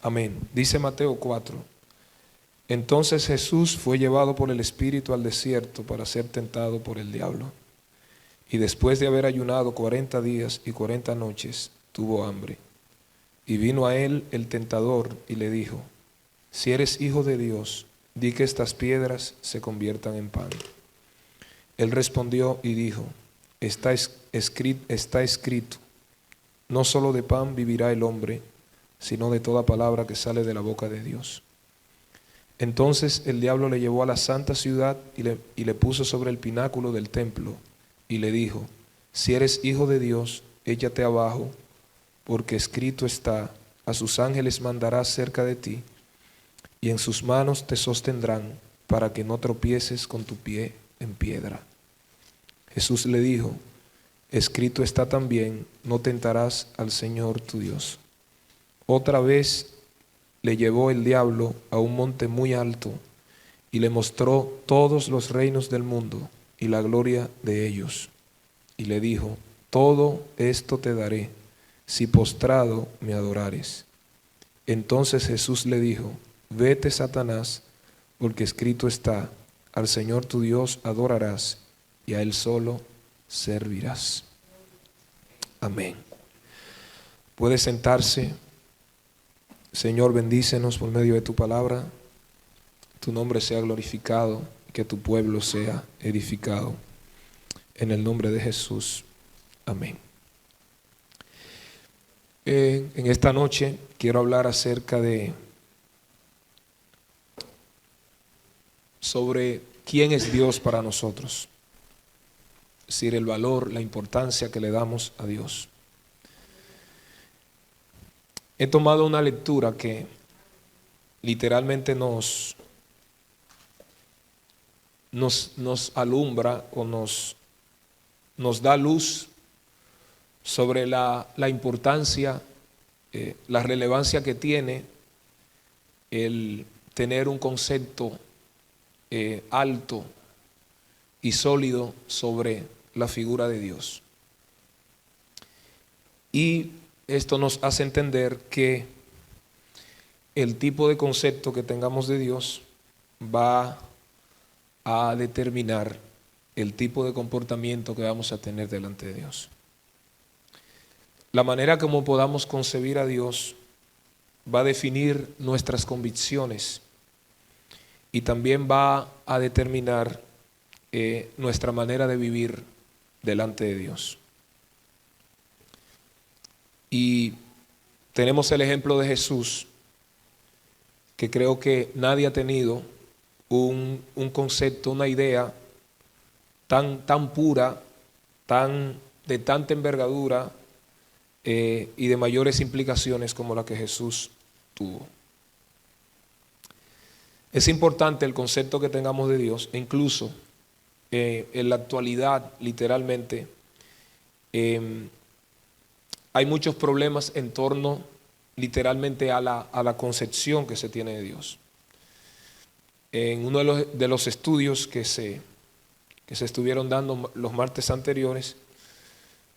Amén. Dice Mateo 4. Entonces Jesús fue llevado por el Espíritu al desierto para ser tentado por el diablo. Y después de haber ayunado 40 días y 40 noches, tuvo hambre. Y vino a él el tentador y le dijo: si eres hijo de Dios, di que estas piedras se conviertan en pan. Él respondió y dijo: está escrito, no solo de pan vivirá el hombre, sino de toda palabra que sale de la boca de Dios. Entonces el diablo le llevó a la santa ciudad y le puso sobre el pináculo del templo y le dijo: si eres hijo de Dios, échate abajo, porque escrito está: a sus ángeles mandará cerca de ti, y en sus manos te sostendrán, para que no tropieces con tu pie en piedra. Jesús le dijo: escrito está también: no tentarás al Señor tu Dios. Otra vez le llevó el diablo a un monte muy alto y le mostró todos los reinos del mundo y la gloria de ellos. Y le dijo: todo esto te daré, si postrado me adorares. Entonces Jesús le dijo: vete, Satanás, porque escrito está: al Señor tu Dios adorarás y a Él solo servirás. Amén. Puede sentarse. Señor, bendícenos por medio de tu palabra. Tu nombre sea glorificado y que tu pueblo sea edificado. En el nombre de Jesús. Amén. En esta noche quiero hablar acerca sobre quién es Dios para nosotros. Es decir, el valor, la importancia que le damos a Dios. He tomado una lectura que literalmente nos alumbra o nos da luz sobre la importancia, la relevancia que tiene el tener un concepto alto y sólido sobre la figura de Dios. Y esto nos hace entender que el tipo de concepto que tengamos de Dios va a determinar el tipo de comportamiento que vamos a tener delante de Dios. La manera como podamos concebir a Dios va a definir nuestras convicciones y también va a determinar nuestra manera de vivir delante de Dios. Y tenemos el ejemplo de Jesús, que creo que nadie ha tenido un concepto, una idea tan pura, de tanta envergadura y de mayores implicaciones como la que Jesús tuvo. Es importante el concepto que tengamos de Dios, e incluso en la actualidad, literalmente, hay muchos problemas en torno literalmente a la concepción que se tiene de Dios. En uno de los estudios que se estuvieron dando los martes anteriores,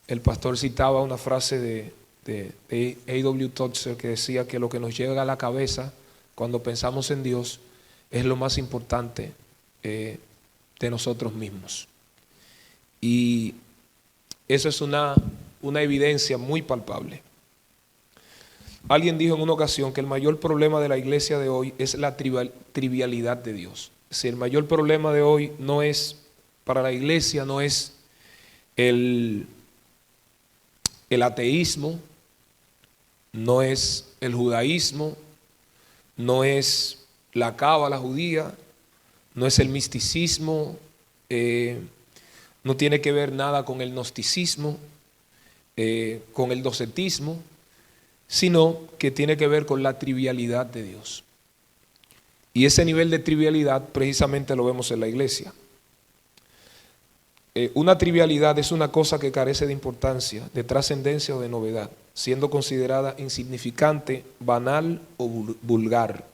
el pastor citaba una frase de A.W. Tozer que decía que lo que nos llega a la cabeza cuando pensamos en Dios es lo más importante de nosotros mismos. Y eso es una evidencia muy palpable. Alguien dijo en una ocasión que el mayor problema de la iglesia de hoy es la trivialidad de Dios. Si el mayor problema de hoy no es, para la iglesia, no es el ateísmo, no es el judaísmo, no es la cábala judía, no es el misticismo, no tiene que ver nada con el gnosticismo, con el docetismo, sino que tiene que ver con la trivialidad de Dios. Y ese nivel de trivialidad precisamente lo vemos en la iglesia. Una trivialidad es una cosa que carece de importancia, de trascendencia o de novedad, siendo considerada insignificante, banal o vulgar.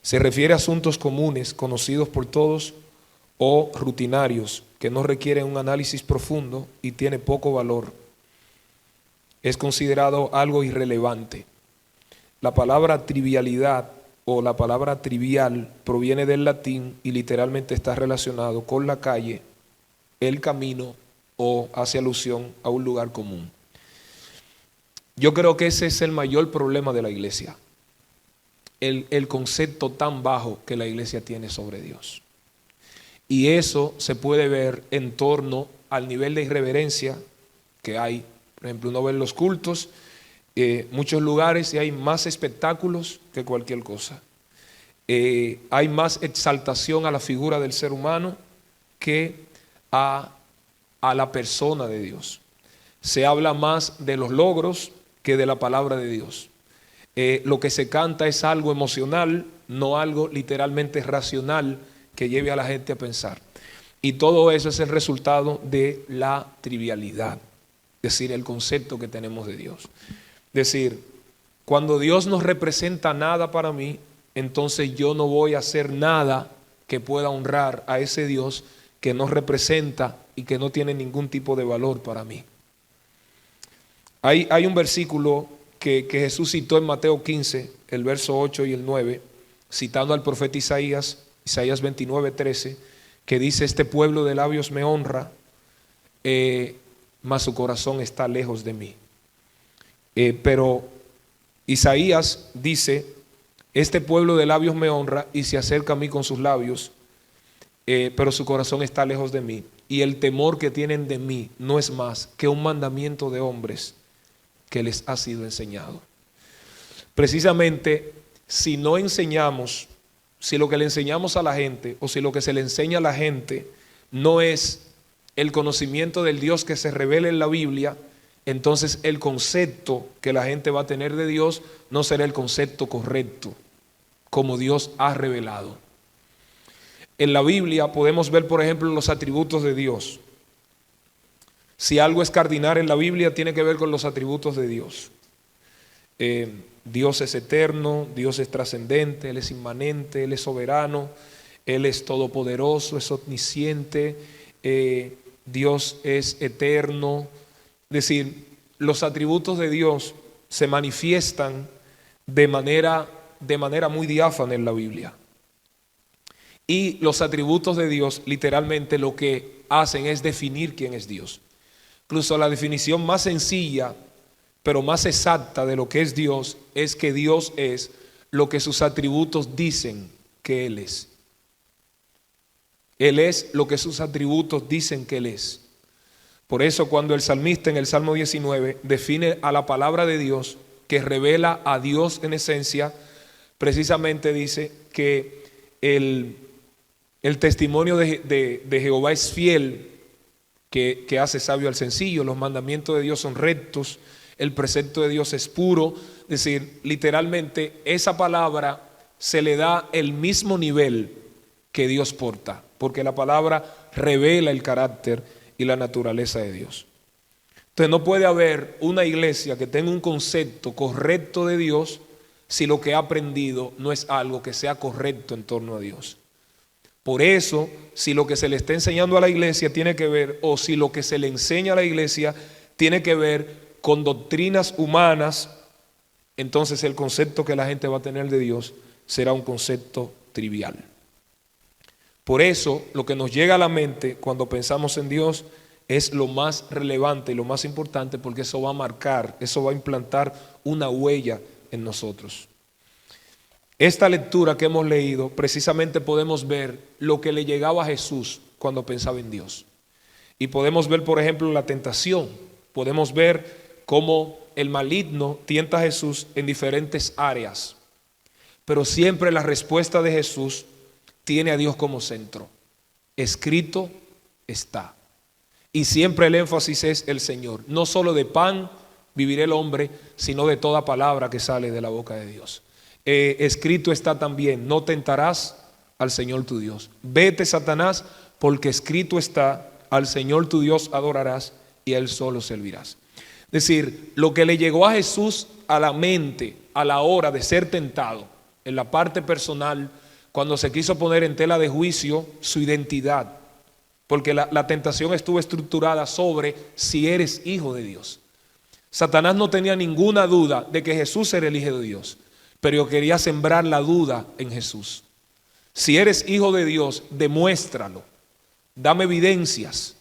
Se refiere a asuntos comunes, conocidos por todos o rutinarios, que no requieren un análisis profundo y tiene poco valor. Es considerado algo irrelevante. La palabra trivialidad o la palabra trivial proviene del latín y literalmente está relacionado con la calle, el camino o hace alusión a un lugar común. Yo creo que ese es el mayor problema de la iglesia, el concepto tan bajo que la iglesia tiene sobre Dios. Y eso se puede ver en torno al nivel de irreverencia que hay. Por ejemplo, uno ve en los cultos, muchos lugares y hay más espectáculos que cualquier cosa. Hay más exaltación a la figura del ser humano que a la persona de Dios. Se habla más de los logros que de la palabra de Dios. Lo que se canta es algo emocional, no algo literalmente racional que lleve a la gente a pensar. Y todo eso es el resultado de la trivialidad, es decir, el concepto que tenemos de Dios. Es decir, cuando Dios no representa nada para mí, entonces yo no voy a hacer nada que pueda honrar a ese Dios que no representa y que no tiene ningún tipo de valor para mí. Hay un versículo que Jesús citó en Mateo 15, el verso 8 y el 9, citando al profeta Isaías 29:13, que dice: este pueblo de labios me honra, mas su corazón está lejos de mí. Pero Isaías dice: este pueblo de labios me honra y se acerca a mí con sus labios, pero su corazón está lejos de mí. Y el temor que tienen de mí no es más que un mandamiento de hombres que les ha sido enseñado. Precisamente, si no enseñamos, si lo que le enseñamos a la gente o si lo que se le enseña a la gente no es el conocimiento del Dios que se revela en la Biblia, entonces el concepto que la gente va a tener de Dios no será el concepto correcto, como Dios ha revelado. En la Biblia podemos ver, por ejemplo, los atributos de Dios. Si algo es cardinal en la Biblia, tiene que ver con los atributos de Dios. Dios es eterno, Dios es trascendente, Él es inmanente, Él es soberano, Él es todopoderoso, es omnisciente, Dios es eterno. Es decir, los atributos de Dios se manifiestan de manera muy diáfana en la Biblia. Y los atributos de Dios literalmente lo que hacen es definir quién es Dios. Incluso la definición más sencilla, pero más exacta de lo que es Dios, es que Dios es lo que sus atributos dicen que Él es. Él es lo que sus atributos dicen que Él es. Por eso cuando el salmista en el Salmo 19 define a la palabra de Dios, que revela a Dios en esencia, precisamente dice que el testimonio de Jehová es fiel, que hace sabio al sencillo, los mandamientos de Dios son rectos, el precepto de Dios es puro. Es decir, literalmente esa palabra se le da el mismo nivel que Dios porta, porque la palabra revela el carácter y la naturaleza de Dios. Entonces no puede haber una iglesia que tenga un concepto correcto de Dios si lo que ha aprendido no es algo que sea correcto en torno a Dios. Por eso, si lo que se le está enseñando a la iglesia tiene que ver, o si lo que se le enseña a la iglesia tiene que ver con doctrinas humanas, entonces el concepto que la gente va a tener de Dios será un concepto trivial. Por eso, lo que nos llega a la mente cuando pensamos en Dios es lo más relevante y lo más importante, porque eso va a marcar, eso va a implantar una huella en nosotros. Esta lectura que hemos leído, precisamente podemos ver lo que le llegaba a Jesús cuando pensaba en Dios. Y podemos ver, por ejemplo, la tentación. Podemos ver cómo el maligno tienta a Jesús en diferentes áreas. Pero siempre la respuesta de Jesús tiene a Dios como centro. Escrito está. Y siempre el énfasis es el Señor. No solo de pan vivirá el hombre, sino de toda palabra que sale de la boca de Dios. Escrito está también: no tentarás al Señor tu Dios. Vete, Satanás, porque escrito está: al Señor tu Dios adorarás y a Él solo servirás. Es decir, lo que le llegó a Jesús a la mente a la hora de ser tentado, en la parte personal, cuando se quiso poner en tela de juicio su identidad, porque la tentación estuvo estructurada sobre si eres hijo de Dios. Satanás no tenía ninguna duda de que Jesús era el Hijo de Dios. pero yo quería sembrar la duda en Jesús. Si eres hijo de Dios, demuéstralo. Dame evidencias.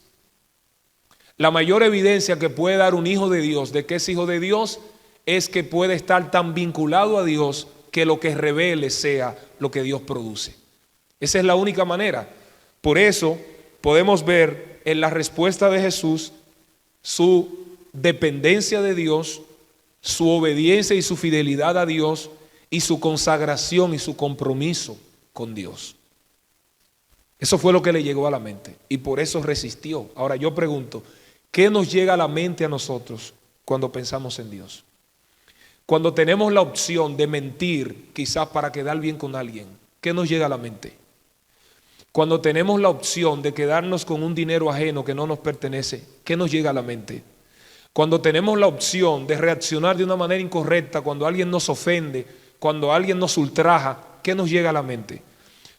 La mayor evidencia que puede dar un hijo de Dios de que es hijo de Dios es que puede estar tan vinculado a Dios que lo que revele sea lo que Dios produce. Esa es la única manera. Por eso podemos ver en la respuesta de Jesús su dependencia de Dios, su obediencia y su fidelidad a Dios y su consagración y su compromiso con Dios. Eso fue lo que le llegó a la mente y por eso resistió. Ahora yo pregunto, ¿qué nos llega a la mente a nosotros cuando pensamos en Dios? Cuando tenemos la opción de mentir, quizás para quedar bien con alguien, ¿qué nos llega a la mente? Cuando tenemos la opción de quedarnos con un dinero ajeno que no nos pertenece, ¿qué nos llega a la mente? Cuando tenemos la opción de reaccionar de una manera incorrecta, cuando alguien nos ofende, cuando alguien nos ultraja, ¿qué nos llega a la mente?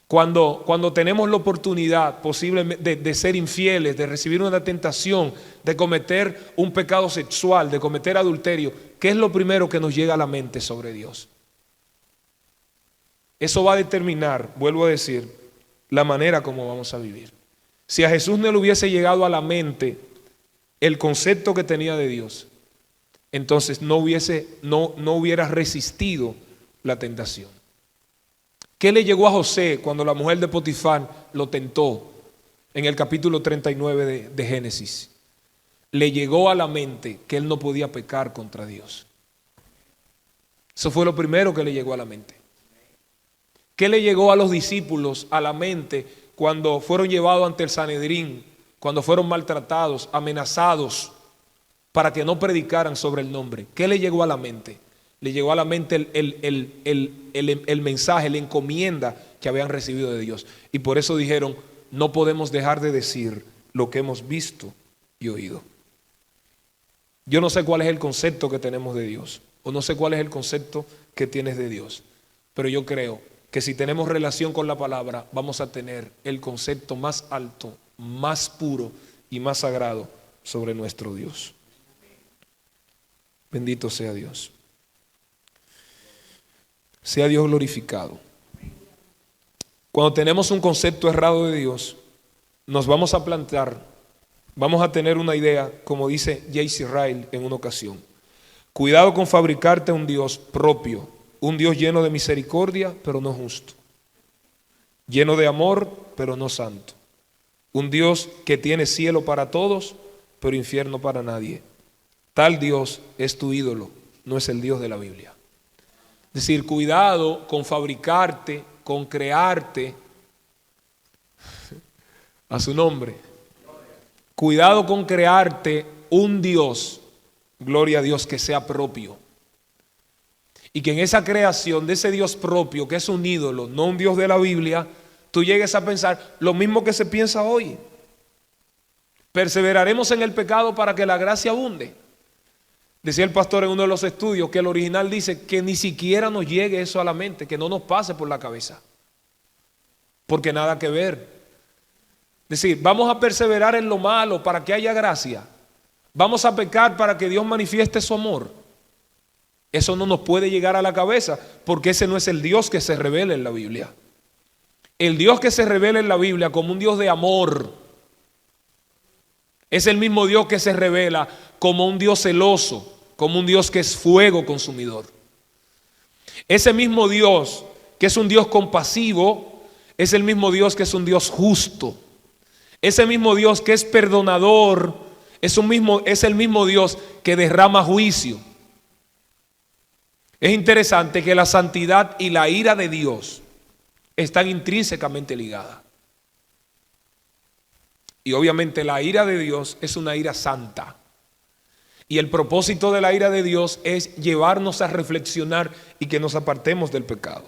Cuando tenemos la oportunidad posiblemente de ser infieles, de recibir una tentación, de cometer un pecado sexual, de cometer adulterio, ¿qué es lo primero que nos llega a la mente sobre Dios? Eso va a determinar, vuelvo a decir, la manera como vamos a vivir. Si a Jesús no le hubiese llegado a la mente el concepto que tenía de Dios, entonces no hubiera resistido la tentación. ¿Qué le llegó a José cuando la mujer de Potifar lo tentó en el capítulo 39 de Génesis? Le llegó a la mente que él no podía pecar contra Dios. Eso fue lo primero que le llegó a la mente. ¿Qué le llegó a los discípulos a la mente cuando fueron llevados ante el Sanedrín, cuando fueron maltratados, amenazados para que no predicaran sobre el nombre? ¿Qué le llegó a la mente? Le llegó a la mente el mensaje, la encomienda que habían recibido de Dios. Y por eso dijeron, no podemos dejar de decir lo que hemos visto y oído. Yo no sé cuál es el concepto que tenemos de Dios, o no sé cuál es el concepto que tienes de Dios, pero yo creo que si tenemos relación con la palabra, vamos a tener el concepto más alto, más puro y más sagrado sobre nuestro Dios. Bendito sea Dios. Sea Dios glorificado. Cuando tenemos un concepto errado de Dios, nos vamos a plantar, vamos a tener una idea, como dice J.C. Ryle en una ocasión. Cuidado con fabricarte un Dios propio, un Dios lleno de misericordia, pero no justo. Lleno de amor, pero no santo. Un Dios que tiene cielo para todos, pero infierno para nadie. Tal Dios es tu ídolo, no es el Dios de la Biblia. Es decir, cuidado con fabricarte, con crearte a su nombre. Cuidado con crearte un Dios, gloria a Dios, que sea propio. Y que en esa creación de ese Dios propio, que es un ídolo, no un Dios de la Biblia, tú llegues a pensar lo mismo que se piensa hoy. Perseveraremos en el pecado para que la gracia abunde. Decía el pastor en uno de los estudios que el original dice que ni siquiera nos llegue eso a la mente, que no nos pase por la cabeza, porque nada que ver. Es decir, vamos a perseverar en lo malo para que haya gracia. Vamos a pecar para que Dios manifieste su amor. Eso no nos puede llegar a la cabeza, porque ese no es el Dios que se revela en la Biblia. El Dios que se revela en la Biblia como un Dios de amor es el mismo Dios que se revela como un Dios celoso, como un Dios que es fuego consumidor. Ese mismo Dios que es un Dios compasivo es el mismo Dios que es un Dios justo. Ese mismo Dios que es perdonador es el mismo Dios que derrama juicio. Es interesante que la santidad y la ira de Dios están intrínsecamente ligadas. Y obviamente la ira de Dios es una ira santa. Y el propósito de la ira de Dios es llevarnos a reflexionar y que nos apartemos del pecado.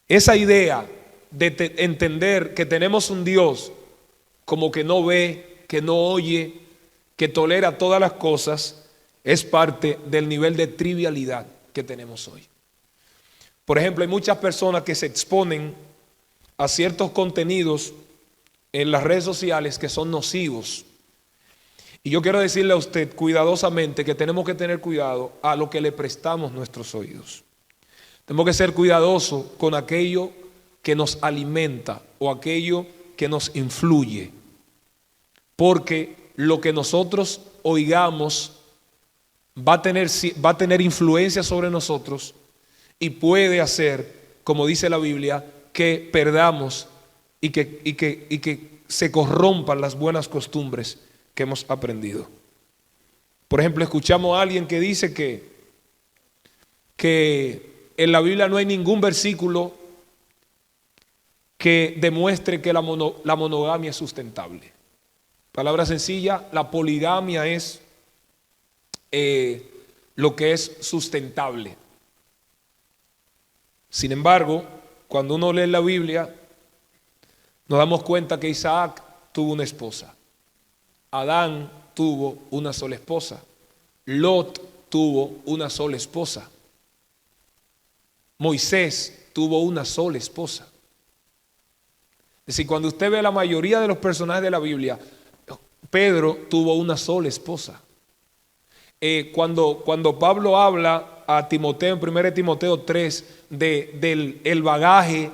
Esa idea de entender que tenemos un Dios como que no ve, que no oye, que tolera todas las cosas, es parte del nivel de trivialidad que tenemos hoy. Por ejemplo, hay muchas personas que se exponen a ciertos contenidos en las redes sociales que son nocivos. Y yo quiero decirle a usted cuidadosamente que tenemos que tener cuidado a lo que le prestamos nuestros oídos. Tenemos que ser cuidadosos con aquello que nos alimenta o aquello que nos influye, porque lo que nosotros oigamos va a tener influencia sobre nosotros y puede hacer, como dice la Biblia, que perdamos y que se corrompan las buenas costumbres que hemos aprendido. Por ejemplo, escuchamos a alguien que dice que en la Biblia no hay ningún versículo que demuestre que la monogamia es sustentable. Palabra sencilla, la poligamia es lo que es sustentable. Sin embargo, cuando uno lee la Biblia, nos damos cuenta que Isaac tuvo una esposa, Adán tuvo una sola esposa, Lot tuvo una sola esposa, Moisés tuvo una sola esposa. Es decir, cuando usted ve la mayoría de los personajes de la Biblia, Pedro tuvo una sola esposa. Cuando Pablo habla a Timoteo en 1 Timoteo 3 del bagaje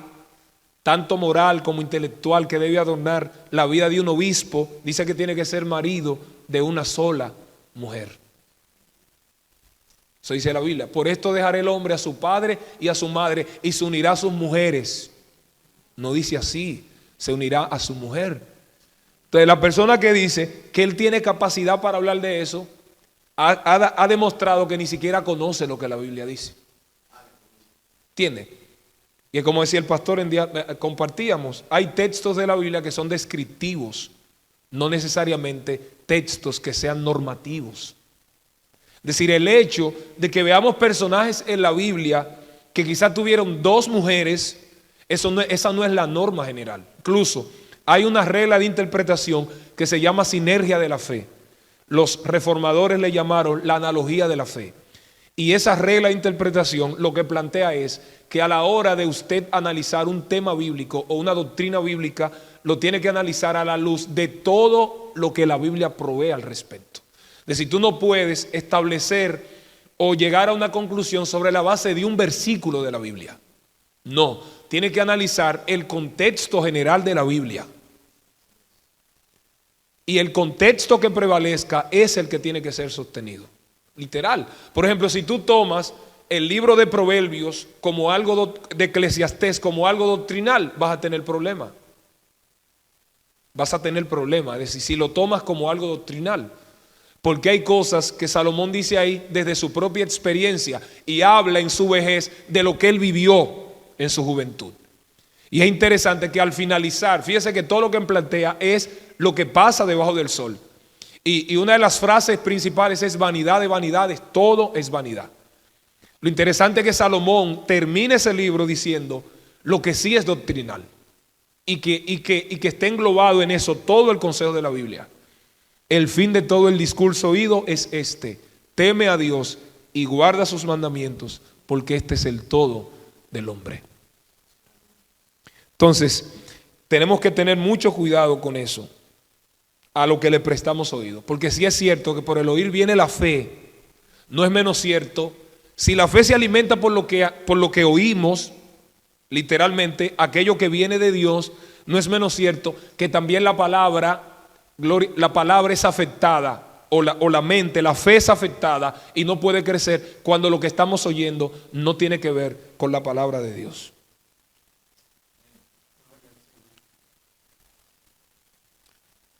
tanto moral como intelectual que debe adornar la vida de un obispo, dice que tiene que ser marido de una sola mujer. Eso dice la Biblia. Por esto dejará el hombre a su padre y a su madre y se unirá a sus mujeres. No dice así, se unirá a su mujer. Entonces la persona que dice que él tiene capacidad para hablar de eso ha demostrado que ni siquiera conoce lo que la Biblia dice. ¿Entiende? Y como decía el pastor, compartíamos, hay textos de la Biblia que son descriptivos, no necesariamente textos que sean normativos. Es decir, el hecho de que veamos personajes en la Biblia que quizás tuvieron dos mujeres, esa no es la norma general. Incluso hay una regla de interpretación que se llama sinergia de la fe. Los reformadores le llamaron la analogía de la fe. Y esa regla de interpretación lo que plantea es que a la hora de usted analizar un tema bíblico o una doctrina bíblica, lo tiene que analizar a la luz de todo lo que la Biblia provee al respecto. Es decir, tú no puedes establecer o llegar a una conclusión sobre la base de un versículo de la Biblia. No, tiene que analizar el contexto general de la Biblia. Y el contexto que prevalezca es el que tiene que ser sostenido. Literal. Por ejemplo, si tú tomas el libro de Proverbios como algo de Eclesiastés, como algo doctrinal, vas a tener problema. Vas a tener problema. Es decir, si lo tomas como algo doctrinal. Porque hay cosas que Salomón dice ahí desde su propia experiencia y habla en su vejez de lo que él vivió en su juventud. Y es interesante que al finalizar, fíjese que todo lo que plantea es lo que pasa debajo del sol. Y una de las frases principales es vanidad de vanidades, todo es vanidad. Lo interesante es que Salomón termina ese libro diciendo lo que sí es doctrinal y que esté englobado en eso todo el consejo de la Biblia. El fin de todo el discurso oído es este: teme a Dios y guarda sus mandamientos, porque este es el todo del hombre. Entonces, tenemos que tener mucho cuidado con eso, a lo que le prestamos oído, porque sí es cierto que por el oír viene la fe. No es menos cierto, si la fe se alimenta por lo que oímos, literalmente aquello que viene de Dios, no es menos cierto que también la palabra es afectada, o la mente, la fe es afectada y no puede crecer cuando lo que estamos oyendo no tiene que ver con la palabra de Dios.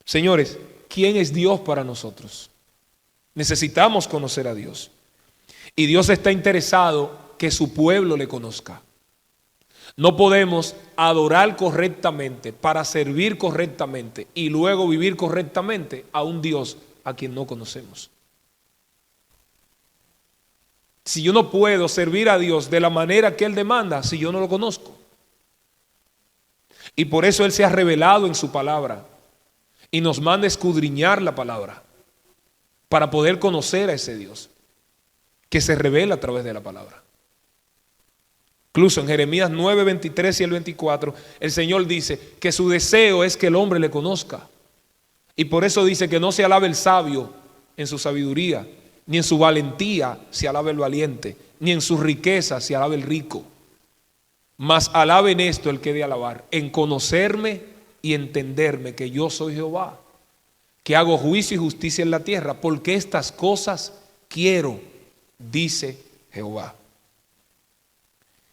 Señores, ¿quién es Dios para nosotros? Necesitamos conocer a Dios. Y Dios está interesado que su pueblo le conozca. No podemos adorar correctamente para servir correctamente y luego vivir correctamente a un Dios a quien no conocemos. Si yo no puedo servir a Dios de la manera que Él demanda, si yo no lo conozco. Y por eso Él se ha revelado en su palabra y nos manda escudriñar la palabra para poder conocer a ese Dios que se revela a través de la palabra. Incluso en Jeremías 9, 23 y el 24, el Señor dice que su deseo es que el hombre le conozca. Y por eso dice que no se alabe el sabio en su sabiduría, ni en su valentía se alabe el valiente ni en sus riquezas se alabe el rico, mas alabe en esto el que de alabar, en conocerme y entenderme que yo soy Jehová, que hago juicio y justicia en la tierra, porque estas cosas quiero, dice Jehová.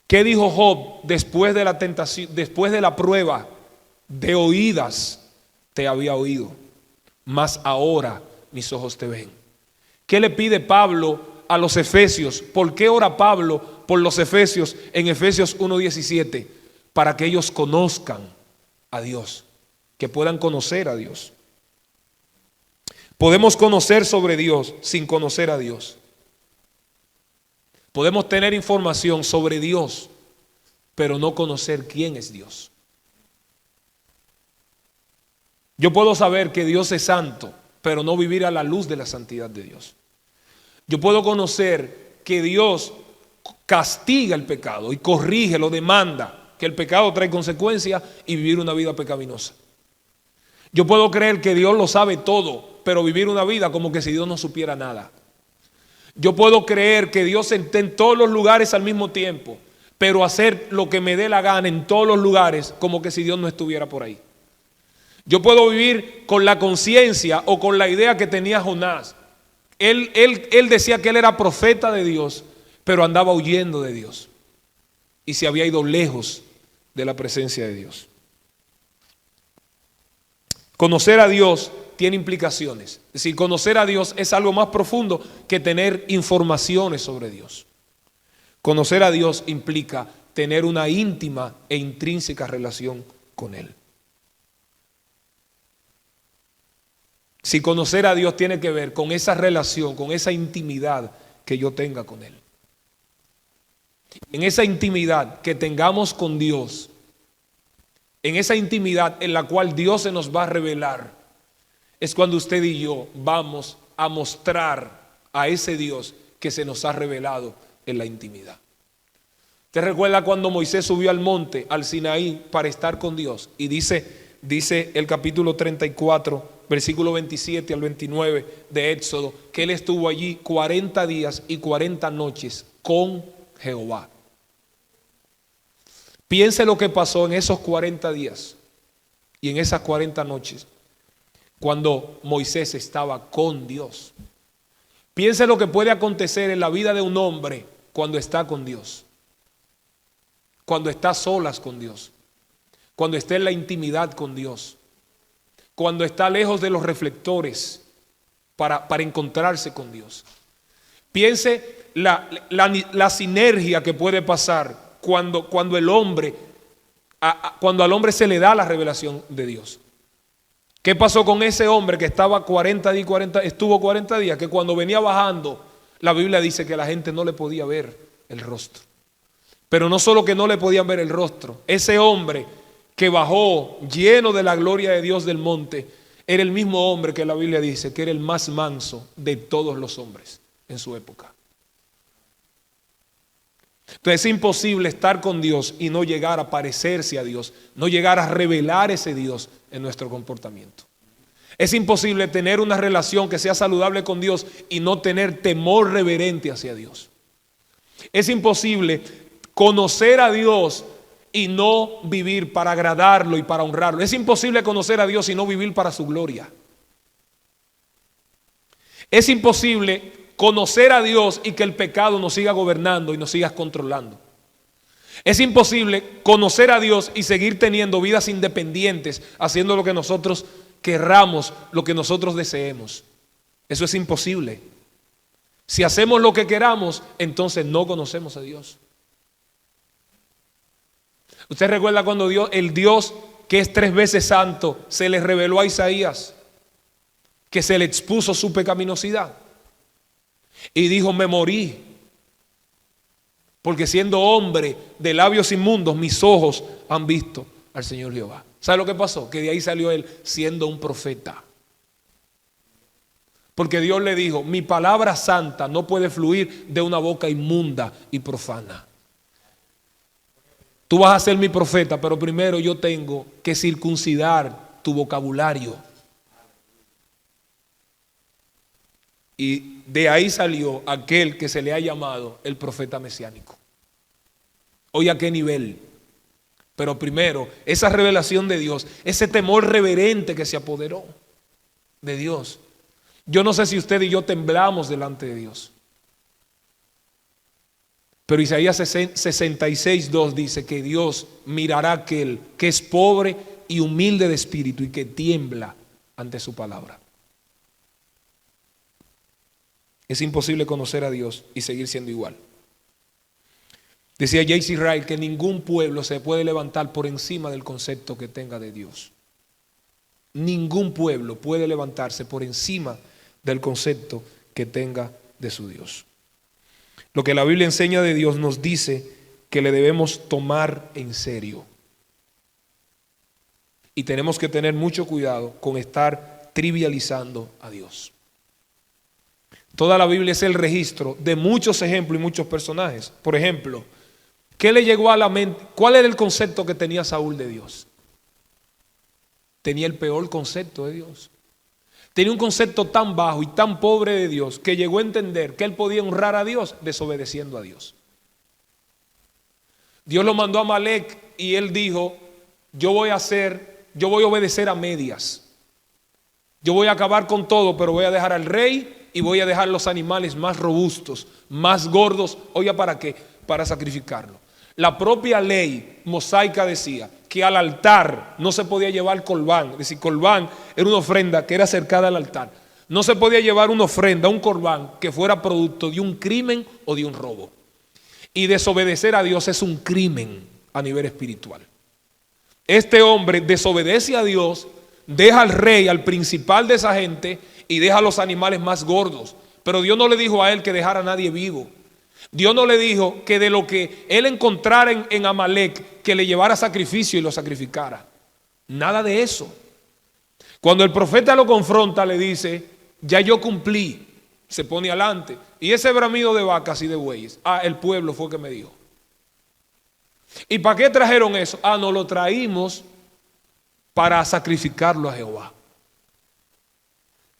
¿Qué dijo Job después de la tentación, después de la prueba? De oídas te había oído, mas ahora mis ojos te ven. ¿Qué le pide Pablo a los efesios? ¿Por qué ora Pablo por los efesios en Efesios 1:17? Para que ellos conozcan a Dios, que puedan conocer a Dios. Podemos conocer sobre Dios sin conocer a Dios. Podemos tener información sobre Dios, pero no conocer quién es Dios. Yo puedo saber que Dios es santo, pero no vivir a la luz de la santidad de Dios. Yo puedo conocer que Dios castiga el pecado y corrige, lo demanda, que el pecado trae consecuencias, y vivir una vida pecaminosa. Yo puedo creer que Dios lo sabe todo, pero vivir una vida como que si Dios no supiera nada. Yo puedo creer que Dios esté en todos los lugares al mismo tiempo, pero hacer lo que me dé la gana en todos los lugares como que si Dios no estuviera por ahí. Yo puedo vivir con la conciencia o con la idea que tenía Jonás. Él decía que él era profeta de Dios, pero andaba huyendo de Dios y se había ido lejos de la presencia de Dios. Conocer a Dios tiene implicaciones. Es decir, conocer a Dios es algo más profundo que tener informaciones sobre Dios. Conocer a Dios implica tener una íntima e intrínseca relación con Él. Si conocer a Dios tiene que ver con esa relación, con esa intimidad que yo tenga con Él. En esa intimidad que tengamos con Dios, en esa intimidad en la cual Dios se nos va a revelar, es cuando usted y yo vamos a mostrar a ese Dios que se nos ha revelado en la intimidad. ¿Te recuerda cuando Moisés subió al monte, al Sinaí, para estar con Dios? Y dice el capítulo 34, versículo 27 al 29 de Éxodo, que él estuvo allí 40 días y 40 noches con Jehová. Piense lo que pasó en esos 40 días y en esas 40 noches cuando Moisés estaba con Dios. Piense lo que puede acontecer en la vida de un hombre cuando está con Dios, cuando está a solas con Dios, cuando está en la intimidad con Dios, cuando está lejos de los reflectores para encontrarse con Dios. Piense la sinergia que puede pasar cuando al hombre se le da la revelación de Dios. ¿Qué pasó con ese hombre que estaba estuvo 40 días? Que cuando venía bajando, la Biblia dice que la gente no le podía ver el rostro. Pero no solo que no le podían ver el rostro, ese hombre que bajó lleno de la gloria de Dios del monte, era el mismo hombre que la Biblia dice que era el más manso de todos los hombres en su época. Entonces es imposible estar con Dios y no llegar a parecerse a Dios, no llegar a revelar ese Dios en nuestro comportamiento. Es imposible tener una relación que sea saludable con Dios y no tener temor reverente hacia Dios. Es imposible conocer a Dios y no vivir para agradarlo y para honrarlo. Es imposible conocer a Dios y no vivir para su gloria. Es imposible conocer a Dios y que el pecado nos siga gobernando y nos siga controlando. Es imposible conocer a Dios y seguir teniendo vidas independientes, haciendo lo que nosotros querramos, lo que nosotros deseemos. Eso es imposible. Si hacemos lo que queramos, entonces no conocemos a Dios. ¿Usted recuerda cuando el Dios que es 3 veces santo se le reveló a Isaías, que se le expuso su pecaminosidad? Y dijo: me morí, porque siendo hombre de labios inmundos, mis ojos han visto al Señor Jehová. ¿Sabe lo que pasó? Que de ahí salió él siendo un profeta. Porque Dios le dijo: mi palabra santa no puede fluir de una boca inmunda y profana. Tú vas a ser mi profeta, pero primero yo tengo que circuncidar tu vocabulario. Y de ahí salió aquel que se le ha llamado el profeta mesiánico. Oye, ¿a qué nivel? Pero primero, esa revelación de Dios, ese temor reverente que se apoderó de Dios. Yo no sé si usted y yo temblamos delante de Dios. Pero Isaías 66:2 dice que Dios mirará a aquel que es pobre y humilde de espíritu y que tiembla ante su palabra. Es imposible conocer a Dios y seguir siendo igual. Decía J.C. Ryle que ningún pueblo se puede levantar por encima del concepto que tenga de Dios. Ningún pueblo puede levantarse por encima del concepto que tenga de su Dios. Lo que la Biblia enseña de Dios nos dice que le debemos tomar en serio. Y tenemos que tener mucho cuidado con estar trivializando a Dios. Toda la Biblia es el registro de muchos ejemplos y muchos personajes. Por ejemplo, ¿qué le llegó a la mente? ¿Cuál era el concepto que tenía Saúl de Dios? Tenía el peor concepto de Dios. Tenía un concepto tan bajo y tan pobre de Dios que llegó a entender que él podía honrar a Dios desobedeciendo a Dios. Dios lo mandó a Amalek y él dijo, yo voy a obedecer a medias. Yo voy a acabar con todo, pero voy a dejar al rey y voy a dejar los animales más robustos, más gordos. Oiga, ¿para qué? Para sacrificarlo. La propia ley mosaica decía que al altar no se podía llevar corbán. Es decir, corbán era una ofrenda que era acercada al altar. No se podía llevar una ofrenda, un corbán que fuera producto de un crimen o de un robo. Y desobedecer a Dios es un crimen a nivel espiritual. Este hombre desobedece a Dios, deja al rey, al principal de esa gente y deja a los animales más gordos. Pero Dios no le dijo a él que dejara a nadie vivo. Dios no le dijo que de lo que él encontrara en Amalek, que le llevara sacrificio y lo sacrificara. Nada de eso. Cuando el profeta lo confronta, le dice, ya yo cumplí. Se pone adelante. Y ese bramido de vacas y de bueyes, el pueblo fue que me dijo. ¿Y para qué trajeron eso? Nos lo traímos para sacrificarlo a Jehová.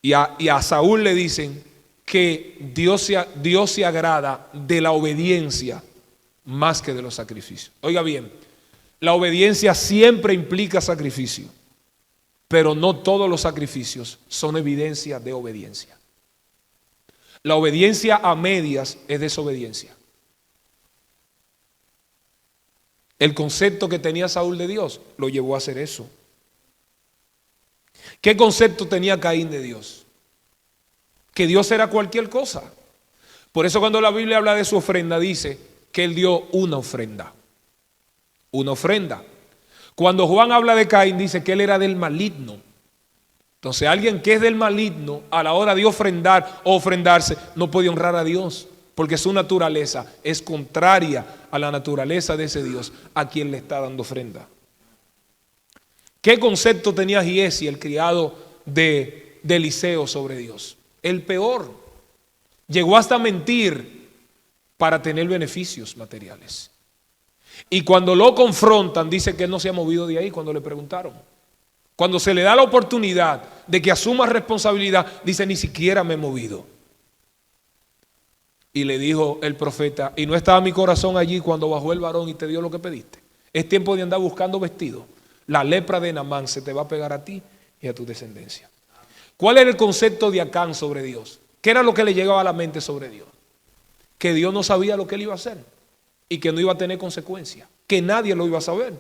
Y a Saúl le dicen que Dios se agrada de la obediencia más que de los sacrificios. Oiga bien, la obediencia siempre implica sacrificio, pero no todos los sacrificios son evidencia de obediencia. La obediencia a medias es desobediencia. El concepto que tenía Saúl de Dios lo llevó a hacer eso. ¿Qué concepto tenía Caín de Dios? Que Dios era cualquier cosa. Por eso cuando la Biblia habla de su ofrenda dice que él dio una ofrenda. Una ofrenda. Cuando Juan habla de Caín dice que él era del maligno. Entonces alguien que es del maligno a la hora de ofrendar o ofrendarse no puede honrar a Dios, porque su naturaleza es contraria a la naturaleza de ese Dios a quien le está dando ofrenda. ¿Qué concepto tenía Giesi, el criado de Eliseo, sobre Dios? El peor. Llegó hasta mentir para tener beneficios materiales. Y cuando lo confrontan, dice que él no se ha movido de ahí cuando le preguntaron. Cuando se le da la oportunidad de que asuma responsabilidad, dice, ni siquiera me he movido. Y le dijo el profeta, ¿y no estaba mi corazón allí cuando bajó el varón y te dio lo que pediste? Es tiempo de andar buscando vestido. La lepra de Naamán se te va a pegar a ti y a tu descendencia. ¿Cuál era el concepto de Acán sobre Dios? ¿Qué era lo que le llegaba a la mente sobre Dios? Que Dios no sabía lo que él iba a hacer y que no iba a tener consecuencias, que nadie lo iba a saber.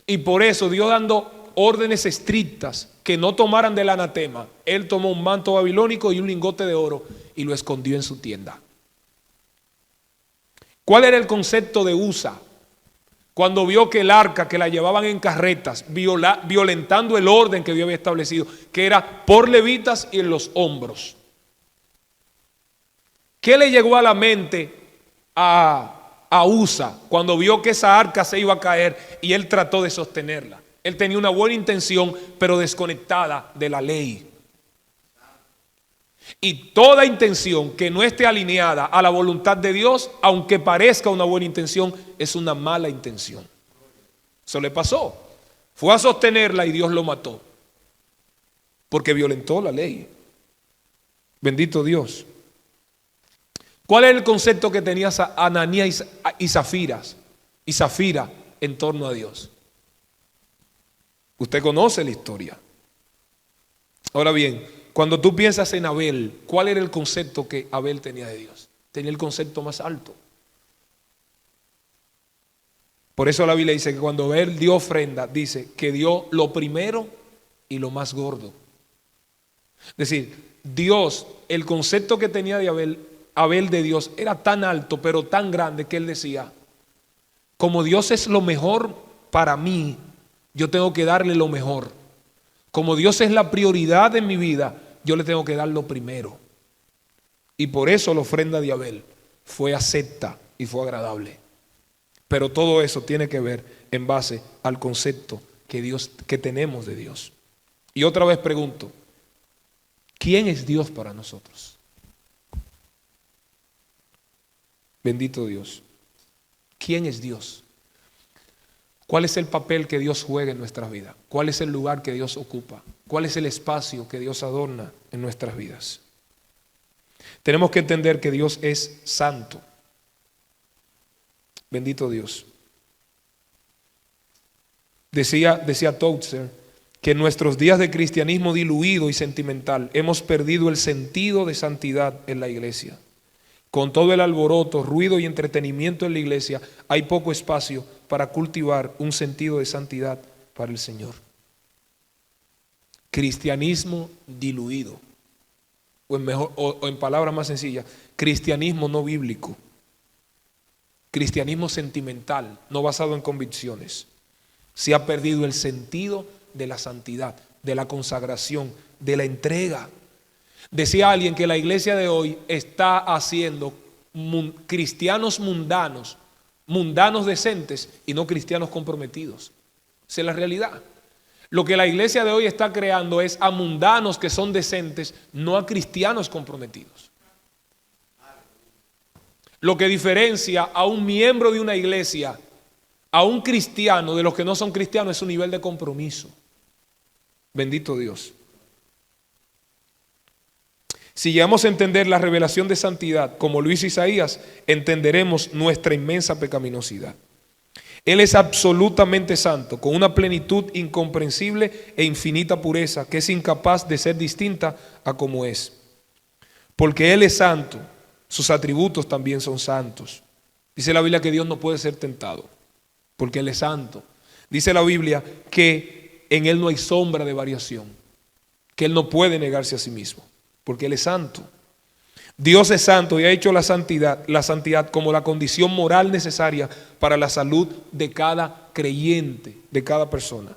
Y por eso Dios, dando órdenes estrictas que no tomaran del anatema, él tomó un manto babilónico y un lingote de oro y lo escondió en su tienda. ¿Cuál era el concepto de Usa? Cuando vio que el arca, que la llevaban en carretas, violentando el orden que Dios había establecido, que era por levitas y en los hombros. ¿Qué le llegó a la mente a Usa cuando vio que esa arca se iba a caer y él trató de sostenerla? Él tenía una buena intención, pero desconectada de la ley. Y toda intención que no esté alineada a la voluntad de Dios, aunque parezca una buena intención, es una mala intención. Eso le pasó. Fue a sostenerla y Dios lo mató, porque violentó la ley. Bendito Dios. ¿Cuál es el concepto que tenía Ananías y Zafira en torno a Dios? Usted conoce la historia. Ahora bien, cuando tú piensas en Abel, ¿cuál era el concepto que Abel tenía de Dios? Tenía el concepto más alto. Por eso la Biblia dice que cuando Abel dio ofrenda, dice que dio lo primero y lo más gordo. Es decir, Dios, el concepto que tenía de Abel de Dios era tan alto, pero tan grande, que él decía: como Dios es lo mejor para mí, yo tengo que darle lo mejor. Como Dios es la prioridad en mi vida, yo le tengo que dar lo primero. Y por eso la ofrenda de Abel fue acepta y fue agradable. Pero todo eso tiene que ver en base al concepto que tenemos de Dios. Y otra vez pregunto, ¿quién es Dios para nosotros? Bendito Dios. ¿Quién es Dios? ¿Cuál es el papel que Dios juega en nuestras vidas? ¿Cuál es el lugar que Dios ocupa? ¿Cuál es el espacio que Dios adorna en nuestras vidas? Tenemos que entender que Dios es santo. Bendito Dios. Decía Tozer que en nuestros días de cristianismo diluido y sentimental hemos perdido el sentido de santidad en la iglesia. Con todo el alboroto, ruido y entretenimiento en la iglesia, hay poco espacio para cultivar un sentido de santidad para el Señor. Cristianismo diluido, o en palabras más sencillas, cristianismo no bíblico. Cristianismo sentimental, no basado en convicciones. Se ha perdido el sentido de la santidad, de la consagración, de la entrega. Decía alguien que la iglesia de hoy está haciendo cristianos mundanos decentes y no cristianos comprometidos. Esa es la realidad. Lo que la iglesia de hoy está creando es a mundanos que son decentes, no a cristianos comprometidos. Lo que diferencia a un miembro de una iglesia, a un cristiano de los que no son cristianos, es su nivel de compromiso. Bendito Dios. Si llegamos a entender la revelación de santidad como lo hizo Isaías, entenderemos nuestra inmensa pecaminosidad. Él es absolutamente santo, con una plenitud incomprensible e infinita pureza que es incapaz de ser distinta a como es. Porque Él es santo, sus atributos también son santos. Dice la Biblia que Dios no puede ser tentado, porque Él es santo. Dice la Biblia que en Él no hay sombra de variación, que Él no puede negarse a sí mismo, porque Él es santo. Dios es santo y ha hecho la santidad como la condición moral necesaria para la salud de cada creyente, de cada persona.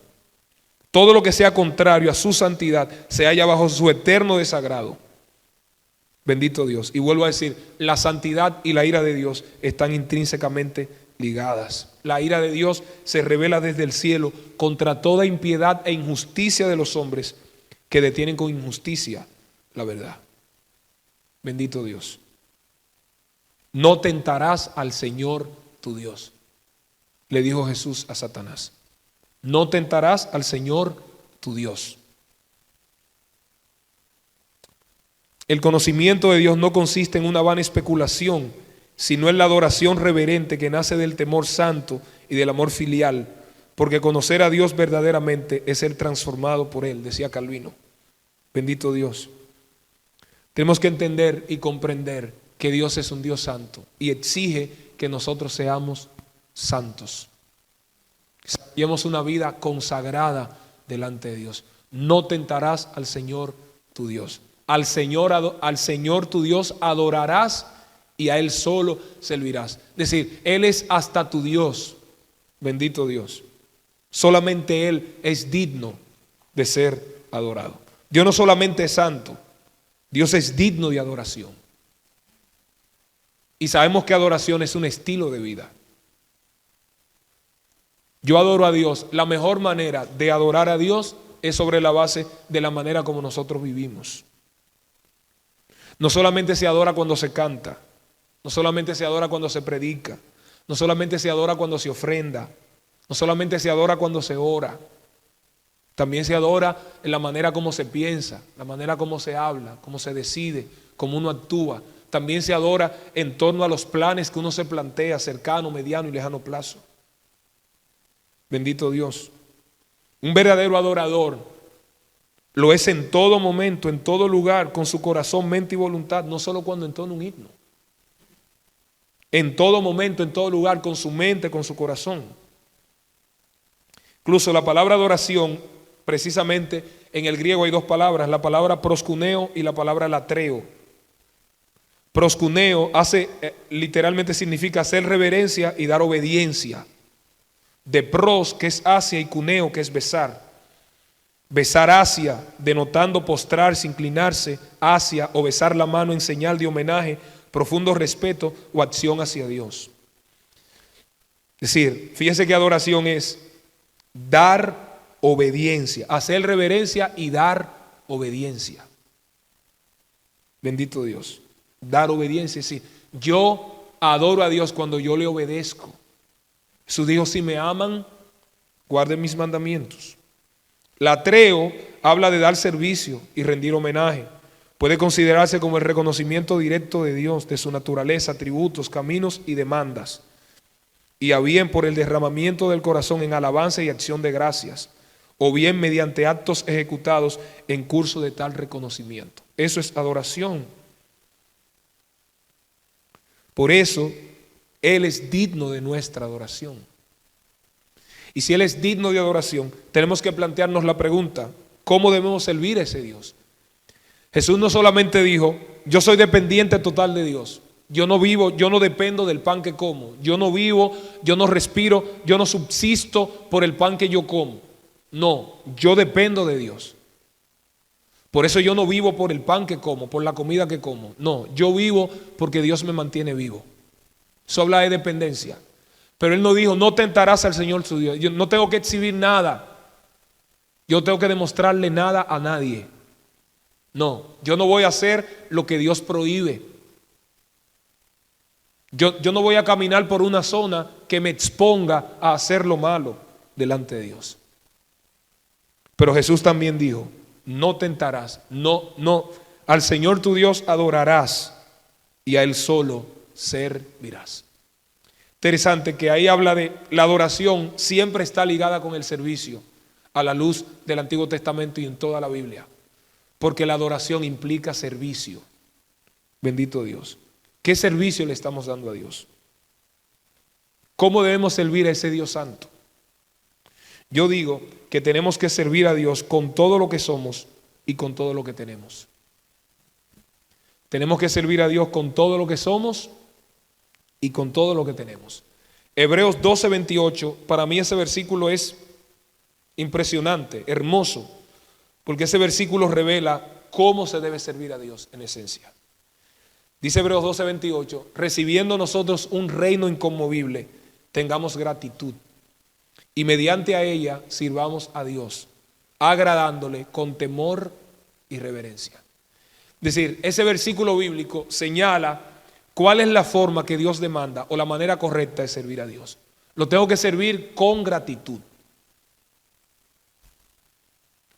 Todo lo que sea contrario a su santidad se halla bajo su eterno desagrado. Bendito Dios. Y vuelvo a decir, la santidad y la ira de Dios están intrínsecamente ligadas. La ira de Dios se revela desde el cielo contra toda impiedad e injusticia de los hombres que detienen con injusticia la verdad. Bendito Dios. No tentarás al Señor tu Dios, le dijo Jesús a Satanás. No tentarás al Señor tu Dios. El conocimiento de Dios no consiste en una vana especulación, sino en la adoración reverente que nace del temor santo y del amor filial, porque conocer a Dios verdaderamente es ser transformado por Él, decía Calvino. Bendito Dios. Tenemos que entender y comprender que Dios es un Dios santo y exige que nosotros seamos santos. Llevemos una vida consagrada delante de Dios. No tentarás al Señor tu Dios. Al Señor tu Dios adorarás y a Él solo servirás. Es decir, Él es hasta tu Dios. Bendito Dios. Solamente Él es digno de ser adorado. Dios no solamente es santo, Dios es digno de adoración. Y sabemos que adoración es un estilo de vida. Yo adoro a Dios. La mejor manera de adorar a Dios es sobre la base de la manera como nosotros vivimos. No solamente se adora cuando se canta, no solamente se adora cuando se predica, no solamente se adora cuando se ofrenda, no solamente se adora cuando se ora. También se adora en la manera como se piensa, la manera como se habla, cómo se decide, cómo uno actúa. También se adora en torno a los planes que uno se plantea, cercano, mediano y lejano plazo. Bendito Dios. Un verdadero adorador lo es en todo momento, en todo lugar, con su corazón, mente y voluntad, no solo cuando entona un himno. En todo momento, en todo lugar, con su mente, con su corazón. Incluso la palabra adoración, precisamente en el griego hay dos palabras, la palabra proskuneo y la palabra latreo. Proskuneo literalmente significa hacer reverencia y dar obediencia. De pros, que es hacia, y cuneo, que es besar. Besar hacia, denotando postrarse, inclinarse hacia, o besar la mano en señal de homenaje, profundo respeto o acción hacia Dios. Es decir, fíjese que adoración es dar obediencia, hacer reverencia y dar obediencia. Bendito Dios. Dar obediencia, es decir, yo adoro a Dios cuando yo le obedezco. Jesús dijo, si me aman, guarden mis mandamientos. Latreo habla de dar servicio y rendir homenaje. Puede considerarse como el reconocimiento directo de Dios, de su naturaleza, atributos, caminos y demandas. Y a bien por el derramamiento del corazón en alabanza y acción de gracias, o bien mediante actos ejecutados en curso de tal reconocimiento. Eso es adoración. Por eso, Él es digno de nuestra adoración. Y si Él es digno de adoración, tenemos que plantearnos la pregunta, ¿cómo debemos servir a ese Dios? Jesús no solamente dijo, yo soy dependiente total de Dios. Yo no vivo, yo no dependo del pan que como. Yo no vivo, yo no respiro, yo no subsisto por el pan que yo como. No, yo dependo de Dios. Por eso yo no vivo por el pan que como, por la comida que como. No, yo vivo porque Dios me mantiene vivo. Eso habla de dependencia. Pero Él no dijo, no tentarás al Señor su Dios. Yo no tengo que exhibir nada. Yo tengo que demostrarle nada a nadie. No, yo no voy a hacer lo que Dios prohíbe. Yo no voy a caminar por una zona que me exponga a hacer lo malo delante de Dios. Pero Jesús también dijo, no tentarás, no, al Señor tu Dios adorarás y a Él solo servirás. Interesante que ahí habla de la adoración, siempre está ligada con el servicio a la luz del Antiguo Testamento y en toda la Biblia. Porque la adoración implica servicio. Bendito Dios. ¿Qué servicio le estamos dando a Dios? ¿Cómo debemos servir a ese Dios santo? Yo digo que tenemos que servir a Dios con todo lo que somos y con todo lo que tenemos. Tenemos que servir a Dios con todo lo que somos y con todo lo que tenemos. Hebreos 12:28, para mí ese versículo es impresionante, hermoso, porque ese versículo revela cómo se debe servir a Dios en esencia. Dice Hebreos 12:28, recibiendo nosotros un reino inconmovible, tengamos gratitud y mediante a ella sirvamos a Dios, agradándole con temor y reverencia. Es decir, ese versículo bíblico señala cuál es la forma que Dios demanda o la manera correcta de servir a Dios. Lo tengo que servir con gratitud.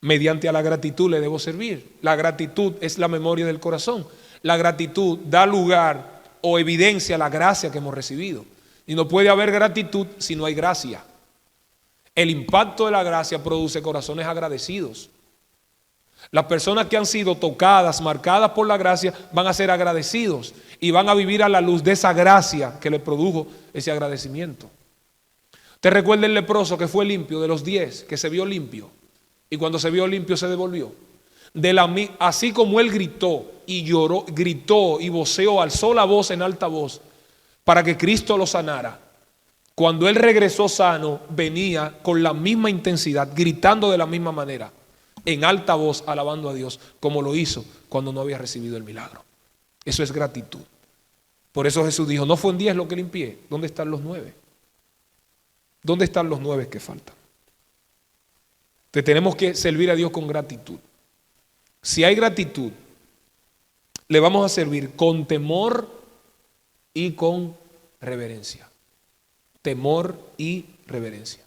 Mediante a la gratitud le debo servir. La gratitud es la memoria del corazón. La gratitud da lugar o evidencia la gracia que hemos recibido. Y no puede haber gratitud si no hay gracia. El impacto de la gracia produce corazones agradecidos. Las personas que han sido tocadas, marcadas por la gracia, van a ser agradecidos y van a vivir a la luz de esa gracia que le produjo ese agradecimiento. ¿Te recuerda el leproso que fue limpio de los 10, que se vio limpio? Y cuando se vio limpio se devolvió. Así como él gritó y lloró, gritó y voceó, alzó la voz en alta voz para que Cristo lo sanara. Cuando él regresó sano, venía con la misma intensidad, gritando de la misma manera, en alta voz, alabando a Dios, como lo hizo cuando no había recibido el milagro. Eso es gratitud. Por eso Jesús dijo, no fue en 10 lo que limpié. ¿Dónde están los 9? ¿Dónde están los 9 que faltan? Entonces tenemos que servir a Dios con gratitud. Si hay gratitud, le vamos a servir con temor y con reverencia. Temor y reverencia.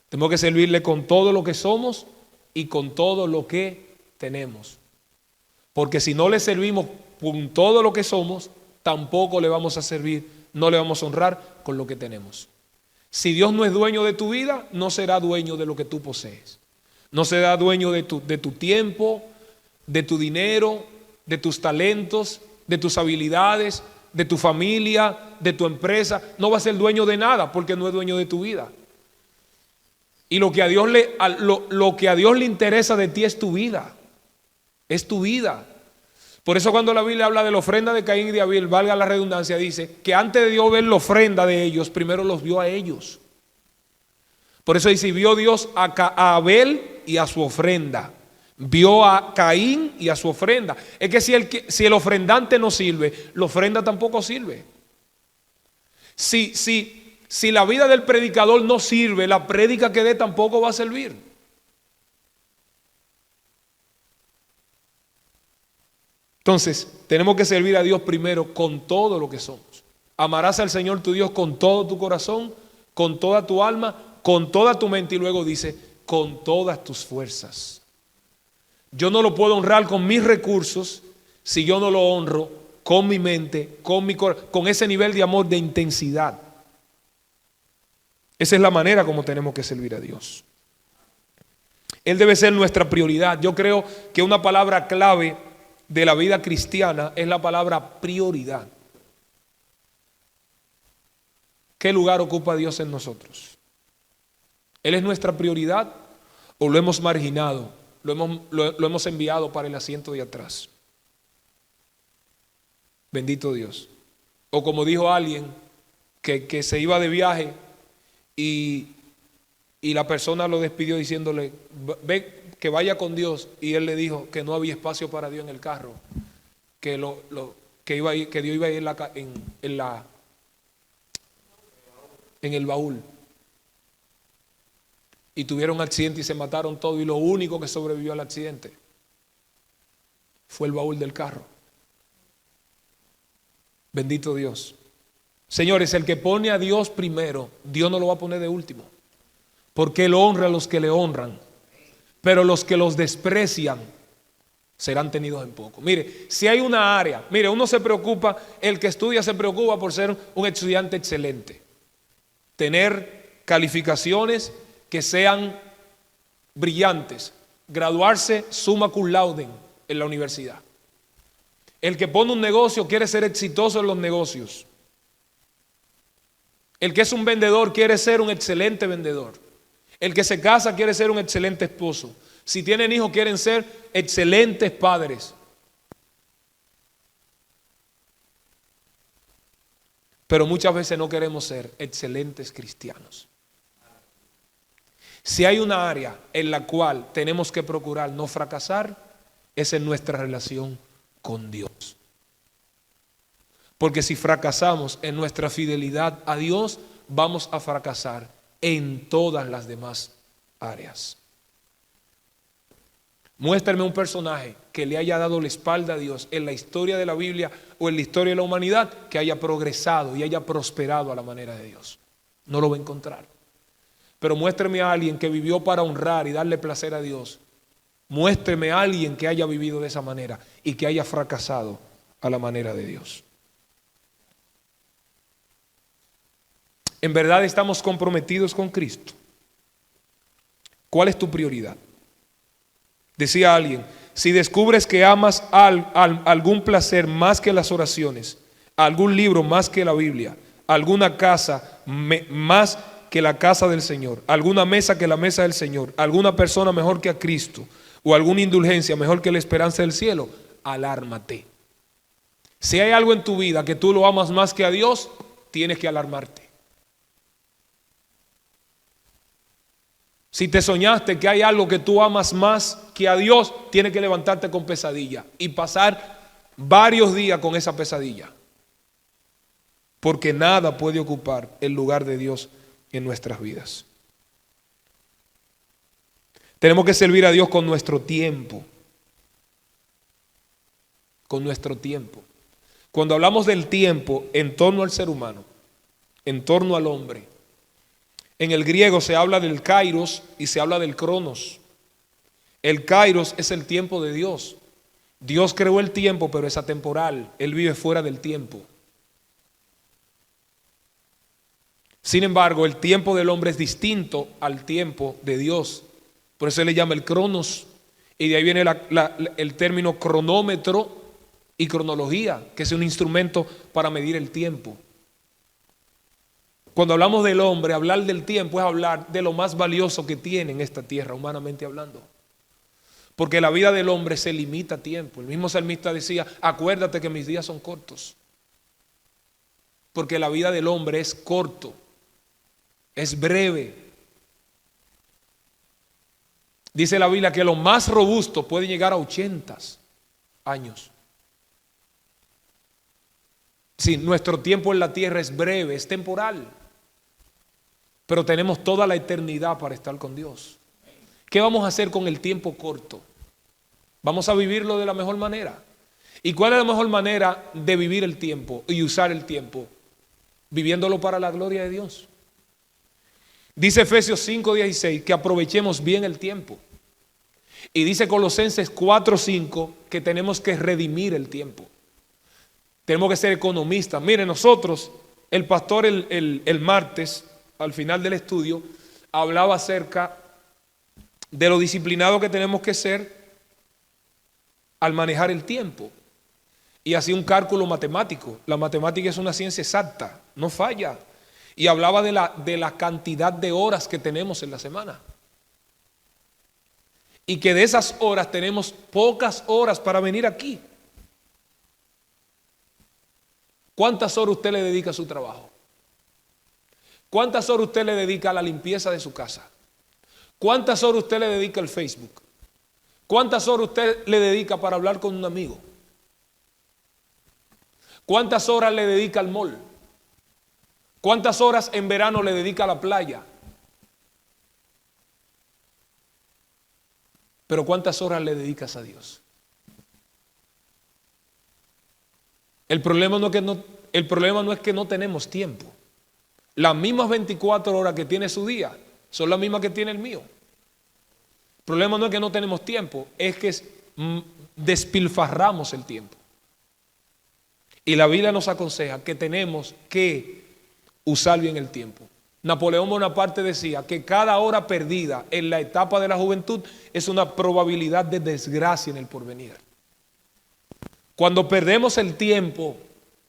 Tenemos que servirle con todo lo que somos y con todo lo que tenemos. Porque si no le servimos con todo lo que somos, tampoco le vamos a servir, no le vamos a honrar con lo que tenemos. Si Dios no es dueño de tu vida, no será dueño de lo que tú posees. No será dueño de tu tiempo, de tu dinero, de tus talentos, de tus habilidades, de tu familia, de tu empresa. No va a ser dueño de nada porque no es dueño de tu vida. Y lo que a Dios le interesa de ti es tu vida. Es tu vida. Por eso cuando la Biblia habla de la ofrenda de Caín y de Abel, valga la redundancia, dice que antes de Dios ver la ofrenda de ellos, primero los vio a ellos. Por eso dice, vio Dios a Abel y a su ofrenda. Vio a Caín y a su ofrenda. Es que si el ofrendante no sirve, la ofrenda tampoco sirve. Si la vida del predicador no sirve, la prédica que dé tampoco va a servir. Entonces, tenemos que servir a Dios primero con todo lo que somos. Amarás al Señor tu Dios con todo tu corazón, con toda tu alma, con toda tu mente, y luego dice, con todas tus fuerzas. Yo no lo puedo honrar con mis recursos si yo no lo honro con mi mente, con ese nivel de amor, de intensidad. Esa es la manera como tenemos que servir a Dios. Él debe ser nuestra prioridad. Yo creo que una palabra clave de la vida cristiana es la palabra prioridad. ¿Qué lugar ocupa Dios en nosotros? ¿Él es nuestra prioridad o lo hemos marginado? Lo hemos enviado para el asiento de atrás. Bendito Dios. O como dijo alguien que se iba de viaje y la persona lo despidió diciéndole, ve que vaya con Dios, y él le dijo que no había espacio para Dios en el carro, que Dios iba a ir en el baúl. Y tuvieron un accidente y se mataron todos, y lo único que sobrevivió al accidente fue el baúl del carro. Bendito Dios. Señores, el que pone a Dios primero, Dios no lo va a poner de último, porque Él honra a los que le honran, pero los que los desprecian serán tenidos en poco. Mire, si hay una área, mire, uno se preocupa, el que estudia se preocupa por ser un estudiante excelente, tener calificaciones que sean brillantes, graduarse summa cum laude en la universidad. El que pone un negocio quiere ser exitoso en los negocios. El que es un vendedor quiere ser un excelente vendedor. El que se casa quiere ser un excelente esposo. Si tienen hijos quieren ser excelentes padres. Pero muchas veces no queremos ser excelentes cristianos. Si hay una área en la cual tenemos que procurar no fracasar, es en nuestra relación con Dios. Porque si fracasamos en nuestra fidelidad a Dios, vamos a fracasar en todas las demás áreas. Muéstrame un personaje que le haya dado la espalda a Dios en la historia de la Biblia o en la historia de la humanidad, que haya progresado y haya prosperado a la manera de Dios. No lo va a encontrar. Pero muéstrame a alguien que vivió para honrar y darle placer a Dios. Muéstreme a alguien que haya vivido de esa manera y que haya fracasado a la manera de Dios. ¿En verdad estamos comprometidos con Cristo? ¿Cuál es tu prioridad? Decía alguien, si descubres que amas algún placer más que las oraciones, algún libro más que la Biblia, alguna casa más que la casa del Señor, alguna mesa que la mesa del Señor, alguna persona mejor que a Cristo, o alguna indulgencia mejor que la esperanza del cielo, alármate. Si hay algo en tu vida que tú lo amas más que a Dios, tienes que alarmarte. Si te soñaste que hay algo que tú amas más que a Dios, tienes que levantarte con pesadilla y pasar varios días con esa pesadilla. Porque nada puede ocupar el lugar de Dios en nuestras vidas. Tenemos que servir a Dios con nuestro tiempo. Con nuestro tiempo. Cuando hablamos del tiempo en torno al ser humano, en torno al hombre, en el griego se habla del kairos y se habla del cronos. El kairos es el tiempo de Dios. Dios creó el tiempo, pero es atemporal. Él vive fuera del tiempo. Sin embargo, el tiempo del hombre es distinto al tiempo de Dios. Por eso se le llama el cronos. Y de ahí viene el término cronómetro y cronología, que es un instrumento para medir el tiempo. Cuando hablamos del hombre, hablar del tiempo es hablar de lo más valioso que tiene en esta tierra, humanamente hablando. Porque la vida del hombre se limita a tiempo. El mismo salmista decía, acuérdate que mis días son cortos. Porque la vida del hombre es corto, es breve. Dice la Biblia que lo más robusto puede llegar a 80 años. Sí, nuestro tiempo en la tierra es breve, es temporal. Pero tenemos toda la eternidad para estar con Dios. ¿Qué vamos a hacer con el tiempo corto? Vamos a vivirlo de la mejor manera. ¿Y cuál es la mejor manera de vivir el tiempo y usar el tiempo? Viviéndolo para la gloria de Dios. Dice Efesios 5:16 que aprovechemos bien el tiempo. Y dice Colosenses 4:5 que tenemos que redimir el tiempo. Tenemos que ser economistas. Miren, nosotros, el pastor el martes, al final del estudio, hablaba acerca de lo disciplinado que tenemos que ser al manejar el tiempo. Y hacía un cálculo matemático. La matemática es una ciencia exacta, no falla. Y hablaba de la cantidad de horas que tenemos en la semana. Y que de esas horas tenemos pocas horas para venir aquí. ¿Cuántas horas usted le dedica a su trabajo? ¿Cuántas horas usted le dedica a la limpieza de su casa? ¿Cuántas horas usted le dedica al Facebook? ¿Cuántas horas usted le dedica para hablar con un amigo? ¿Cuántas horas le dedica al mall? ¿Cuántas horas en verano le dedica a la playa? Pero ¿cuántas horas le dedicas a Dios? El problema no es que no tenemos tiempo. Las mismas 24 horas que tiene su día son las mismas que tiene el mío. El problema no es que no tenemos tiempo, es que despilfarramos el tiempo. Y la Biblia nos aconseja que tenemos que usar bien el tiempo. Napoleón Bonaparte decía que cada hora perdida en la etapa de la juventud es una probabilidad de desgracia en el porvenir. Cuando perdemos el tiempo,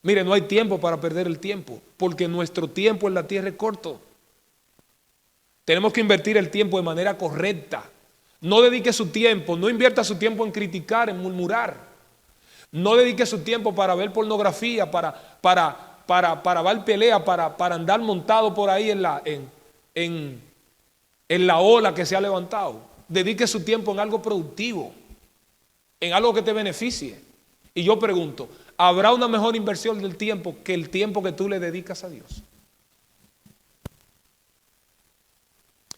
mire, no hay tiempo para perder el tiempo, porque nuestro tiempo en la tierra es corto. Tenemos que invertir el tiempo de manera correcta. No dedique su tiempo, no invierta su tiempo en criticar, en murmurar. No dedique su tiempo para ver pornografía, para ver pelea, para andar montado por ahí en la ola que se ha levantado. Dedique su tiempo en algo productivo, en algo que te beneficie. Y yo pregunto, ¿habrá una mejor inversión del tiempo que el tiempo que tú le dedicas a Dios?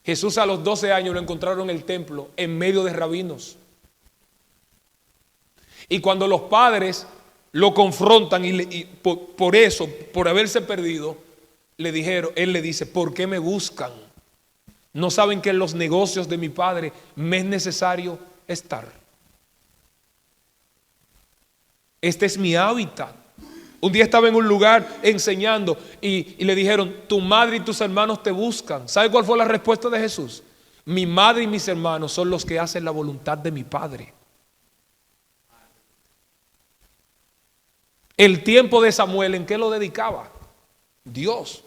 Jesús a los 12 años lo encontraron en el templo en medio de rabinos. Y cuando los padres lo confrontan y por eso, por haberse perdido, él le dice, ¿por qué me buscan? ¿No saben que en los negocios de mi padre me es necesario estar? Este es mi hábitat. Un día estaba en un lugar enseñando y le dijeron, tu madre y tus hermanos te buscan. ¿Sabe cuál fue la respuesta de Jesús? Mi madre y mis hermanos son los que hacen la voluntad de mi Padre. El tiempo de Samuel, ¿en qué lo dedicaba? Dios.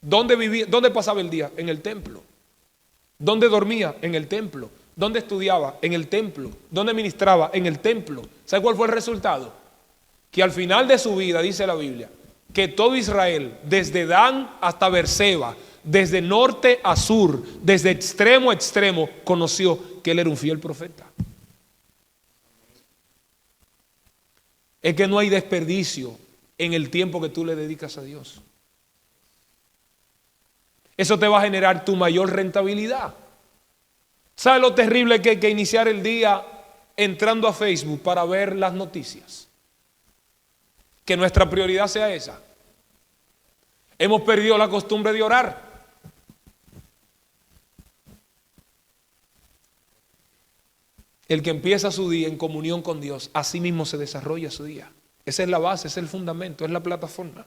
¿Dónde vivía? ¿Dónde pasaba el día? En el templo. ¿Dónde dormía? En el templo. ¿Dónde estudiaba? En el templo. ¿Dónde ministraba? En el templo. ¿Sabe cuál fue el resultado? Que al final de su vida, dice la Biblia, que todo Israel, desde Dan hasta Beerseba, desde norte a sur, desde extremo a extremo, conoció que él era un fiel profeta. Es que no hay desperdicio en el tiempo que tú le dedicas a Dios. Eso te va a generar tu mayor rentabilidad. ¿Sabes lo terrible que hay que iniciar el día entrando a Facebook para ver las noticias? Que nuestra prioridad sea esa. Hemos perdido la costumbre de orar. El que empieza su día en comunión con Dios, así mismo se desarrolla su día. Esa es la base, ese es el fundamento, es la plataforma.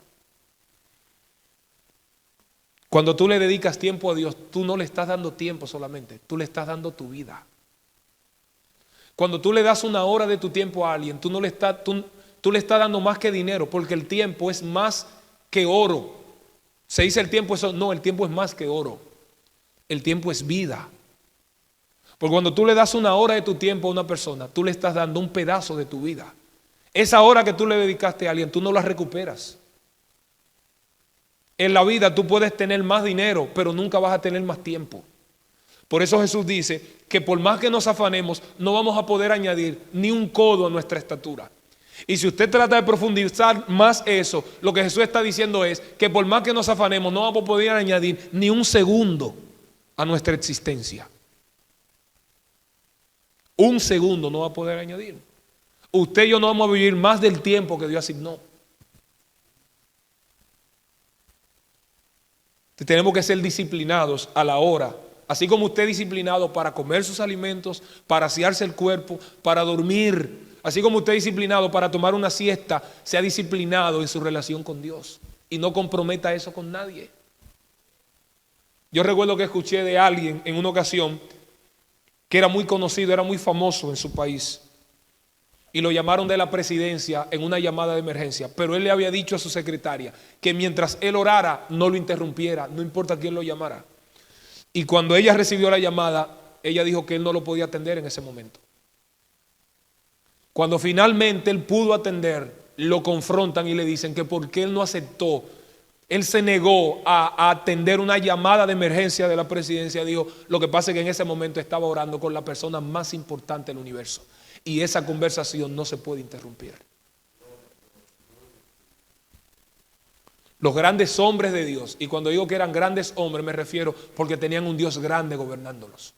Cuando tú le dedicas tiempo a Dios, tú no le estás dando tiempo solamente, tú le estás dando tu vida. Cuando tú le das una hora de tu tiempo a alguien, tú le estás dando más que dinero, porque el tiempo es más que oro. Se dice el tiempo eso, no, el tiempo es más que oro. El tiempo es vida. Porque cuando tú le das una hora de tu tiempo a una persona, tú le estás dando un pedazo de tu vida. Esa hora que tú le dedicaste a alguien, tú no la recuperas. En la vida tú puedes tener más dinero, pero nunca vas a tener más tiempo. Por eso Jesús dice que por más que nos afanemos, no vamos a poder añadir ni un codo a nuestra estatura. Y si usted trata de profundizar más eso, lo que Jesús está diciendo es que por más que nos afanemos, no vamos a poder añadir ni un segundo a nuestra existencia. Un segundo no va a poder añadir. Usted y yo no vamos a vivir más del tiempo que Dios asignó. Tenemos que ser disciplinados a la hora. Así como usted es disciplinado para comer sus alimentos, para asearse el cuerpo, para dormir. Así como usted es disciplinado para tomar una siesta, sea disciplinado en su relación con Dios. Y no comprometa eso con nadie. Yo recuerdo que escuché de alguien en una ocasión que era muy conocido, era muy famoso en su país. Y lo llamaron de la presidencia en una llamada de emergencia. Pero él le había dicho a su secretaria que mientras él orara, no lo interrumpiera, no importa quién lo llamara. Y cuando ella recibió la llamada, ella dijo que él no lo podía atender en ese momento. Cuando finalmente él pudo atender, lo confrontan y le dicen que porque él no aceptó, él se negó a atender una llamada de emergencia de la presidencia. Dijo, lo que pasa es que en ese momento estaba orando con la persona más importante del universo. Y esa conversación no se puede interrumpir. Los grandes hombres de Dios, y cuando digo que eran grandes hombres me refiero porque tenían un Dios grande gobernándolos.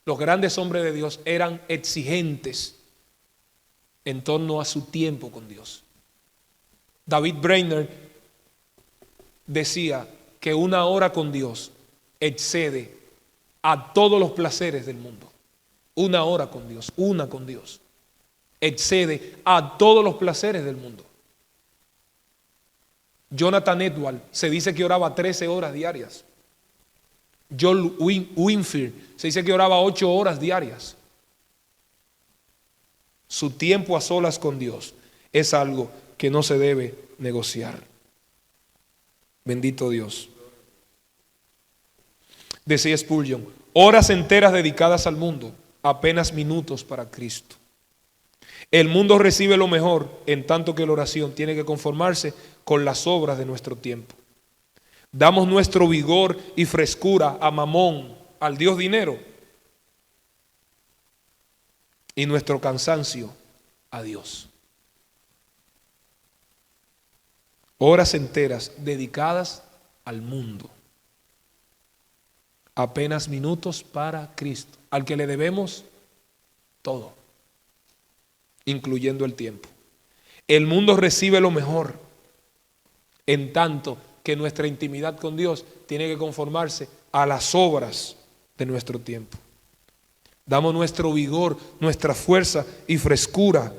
Los grandes hombres de Dios eran exigentes en torno a su tiempo con Dios. David Brainerd decía que una hora con Dios excede a todos los placeres del mundo. Una hora con Dios, una con Dios, excede a todos los placeres del mundo. Jonathan Edwards se dice que oraba 13 horas diarias. John Winfield se dice que oraba 8 horas diarias. Su tiempo a solas con Dios es algo que no se debe negociar. Bendito Dios. Decía Spurgeon, horas enteras dedicadas al mundo, apenas minutos para Cristo. El mundo recibe lo mejor, en tanto que la oración tiene que conformarse con las obras de nuestro tiempo. Damos nuestro vigor y frescura a Mamón, al Dios dinero, y nuestro cansancio a Dios. Horas enteras dedicadas al mundo, apenas minutos para Cristo, al que le debemos todo, incluyendo el tiempo. El mundo recibe lo mejor, en tanto que nuestra intimidad con Dios tiene que conformarse a las obras de nuestro tiempo. Damos nuestro vigor, nuestra fuerza y frescura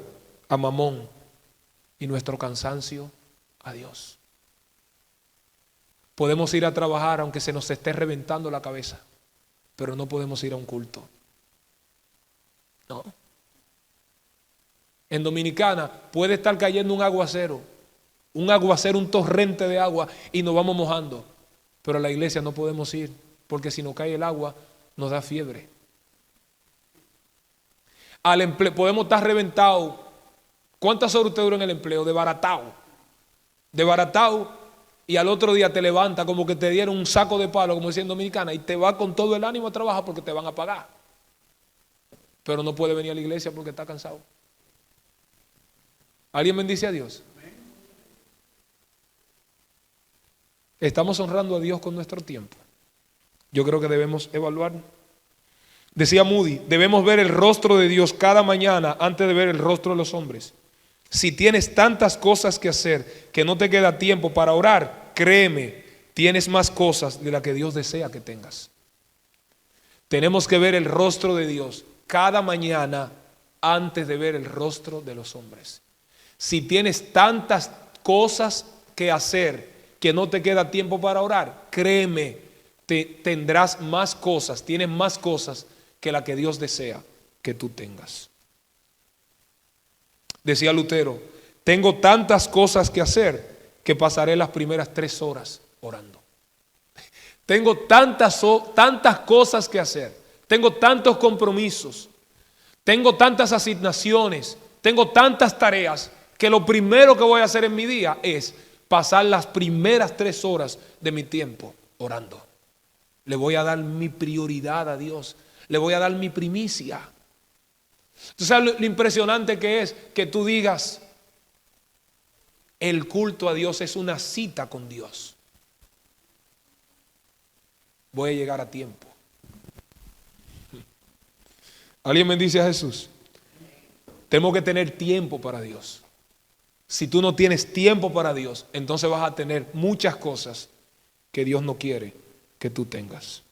a Mamón y nuestro cansancio a Dios. Podemos ir a trabajar aunque se nos esté reventando la cabeza, pero no podemos ir a un culto. No. En Dominicana puede estar cayendo un aguacero, un torrente de agua y nos vamos mojando, pero a la iglesia no podemos ir porque si nos cae el agua nos da fiebre. Al empleo podemos estar reventados. ¿Cuántas horas usted dura en el empleo? Desbaratado, y al otro día te levanta como que te dieron un saco de palo, como decía en Dominicana, y te va con todo el ánimo a trabajar porque te van a pagar, pero no puede venir a la iglesia porque está cansado. ¿Alguien bendice a Dios? ¿Estamos honrando a Dios con nuestro tiempo? Yo creo que debemos evaluar. Decía Moody, debemos ver el rostro de Dios cada mañana antes de ver el rostro de los hombres. Si tienes tantas cosas que hacer que no te queda tiempo para orar, créeme, tienes más cosas de las que Dios desea que tengas. Tenemos que ver el rostro de Dios cada mañana antes de ver el rostro de los hombres. Si tienes tantas cosas que hacer que no te queda tiempo para orar, créeme, tendrás más cosas, tienes más cosas que la que Dios desea que tú tengas. Decía Lutero, tengo tantas cosas que hacer que pasaré las primeras 3 horas orando. Tengo tantas cosas que hacer, tengo tantos compromisos, tengo tantas asignaciones, tengo tantas tareas, que lo primero que voy a hacer en mi día es pasar las primeras 3 horas de mi tiempo orando. Le voy a dar mi prioridad a Dios, le voy a dar mi primicia. ¿Tú sabes lo impresionante que es que tú digas, el culto a Dios es una cita con Dios? Voy a llegar a tiempo. ¿Alguien bendice a Jesús? Tenemos que tener tiempo para Dios. Si tú no tienes tiempo para Dios, entonces vas a tener muchas cosas que Dios no quiere que tú tengas.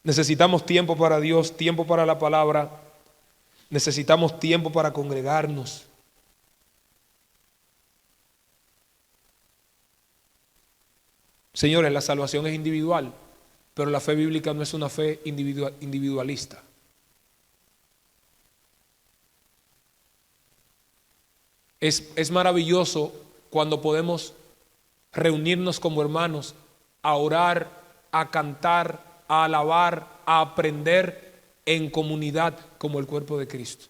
Necesitamos tiempo para Dios, tiempo para la palabra. Necesitamos tiempo para congregarnos. Señores, la salvación es individual, pero la fe bíblica no es una fe individualista. Es maravilloso cuando podemos reunirnos como hermanos a orar, a cantar, a alabar, a aprender en comunidad como el cuerpo de Cristo.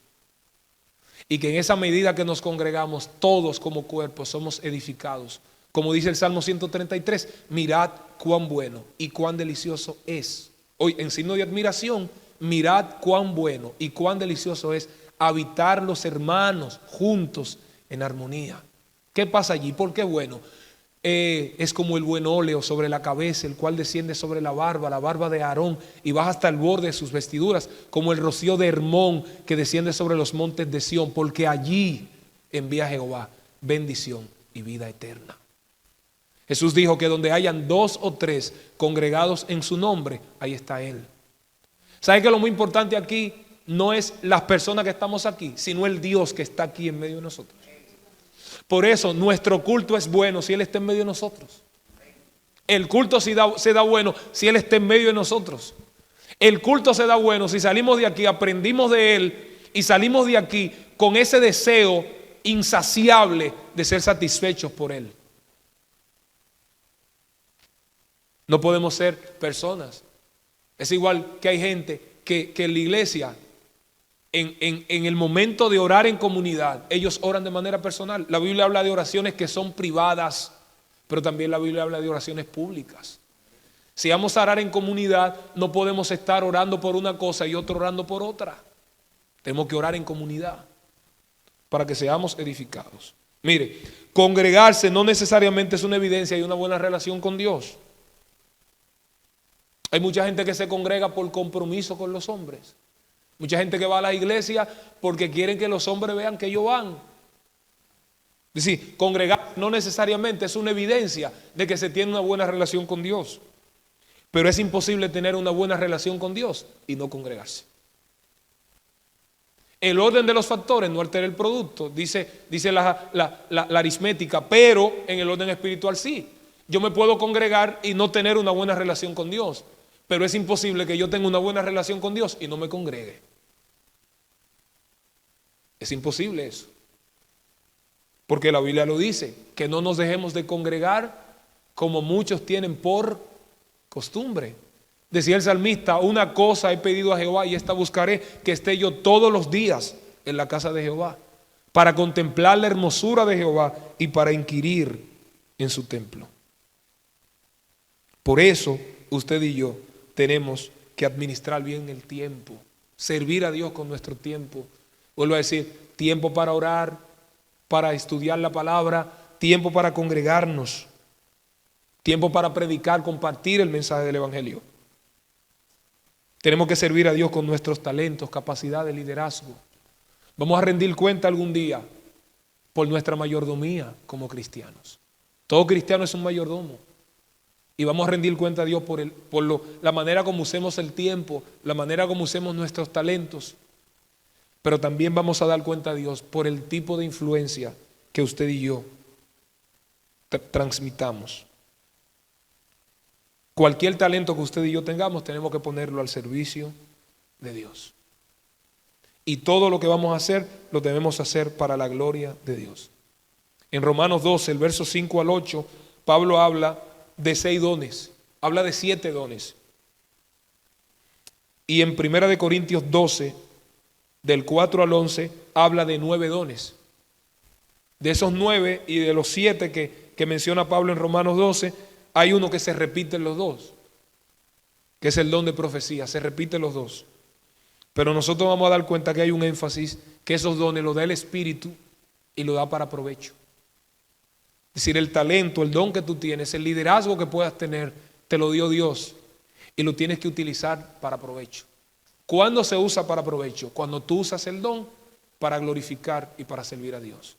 Y que en esa medida que nos congregamos, todos como cuerpo somos edificados. Como dice el Salmo 133, mirad cuán bueno y cuán delicioso es. Hoy, en signo de admiración, mirad cuán bueno y cuán delicioso es habitar los hermanos juntos en armonía. ¿Qué pasa allí? ¿Por qué bueno? Es como el buen óleo sobre la cabeza, el cual desciende sobre la barba de Aarón y baja hasta el borde de sus vestiduras, como el rocío de Hermón que desciende sobre los montes de Sión, porque allí envía Jehová bendición y vida eterna. Jesús dijo que donde hayan 2 o 3 congregados en su nombre, ahí está Él. ¿Sabe que lo muy importante aquí no es las personas que estamos aquí, sino el Dios que está aquí en medio de nosotros? Por eso nuestro culto es bueno si Él está en medio de nosotros. El culto se da bueno si Él está en medio de nosotros. El culto se da bueno si salimos de aquí, aprendimos de Él y salimos de aquí con ese deseo insaciable de ser satisfechos por Él. No podemos ser personas. Es igual que hay gente que en la iglesia, en el momento de orar en comunidad, ellos oran de manera personal. La Biblia habla de oraciones que son privadas, pero también la Biblia habla de oraciones públicas. Si vamos a orar en comunidad, no podemos estar orando por una cosa y otro orando por otra. Tenemos que orar en comunidad para que seamos edificados. Mire, congregarse no necesariamente es una evidencia de una buena relación con Dios. Hay mucha gente que se congrega por compromiso con los hombres. Mucha gente que va a la iglesia porque quieren que los hombres vean que ellos van. Es decir, congregar no necesariamente es una evidencia de que se tiene una buena relación con Dios. Pero es imposible tener una buena relación con Dios y no congregarse. El orden de los factores no altera el producto, dice la aritmética, pero en el orden espiritual sí. Yo me puedo congregar y no tener una buena relación con Dios, pero es imposible que yo tenga una buena relación con Dios y no me congregue. Es imposible eso. Porque la Biblia lo dice, que no nos dejemos de congregar como muchos tienen por costumbre. Decía el salmista, una cosa he pedido a Jehová y esta buscaré, que esté yo todos los días en la casa de Jehová, para contemplar la hermosura de Jehová y para inquirir en su templo. Por eso usted y yo tenemos que administrar bien el tiempo, servir a Dios con nuestro tiempo. Vuelvo a decir, tiempo para orar, para estudiar la palabra, tiempo para congregarnos, tiempo para predicar, compartir el mensaje del Evangelio. Tenemos que servir a Dios con nuestros talentos, capacidad de liderazgo. Vamos a rendir cuenta algún día por nuestra mayordomía como cristianos. Todo cristiano es un mayordomo. Y vamos a rendir cuenta a Dios la manera como usemos el tiempo, la manera como usemos nuestros talentos. Pero también vamos a dar cuenta a Dios por el tipo de influencia que usted y yo transmitamos. Cualquier talento que usted y yo tengamos, tenemos que ponerlo al servicio de Dios. Y todo lo que vamos a hacer, lo debemos hacer para la gloria de Dios. En Romanos 12, el verso 5 al 8, Pablo habla de 6 dones, habla de 7 dones. Y en 1 Corintios 12, del 4 al 11, habla de 9 dones. De esos 9 y de los 7 que menciona Pablo en Romanos 12, hay uno que se repite en los dos, que es el don de profecía, se repite los dos. Pero nosotros vamos a dar cuenta que hay un énfasis, que esos dones los da el Espíritu y lo da para provecho. Es decir, el talento, el don que tú tienes, el liderazgo que puedas tener, te lo dio Dios y lo tienes que utilizar para provecho. ¿Cuándo se usa para provecho? Cuando tú usas el don para glorificar y para servir a Dios.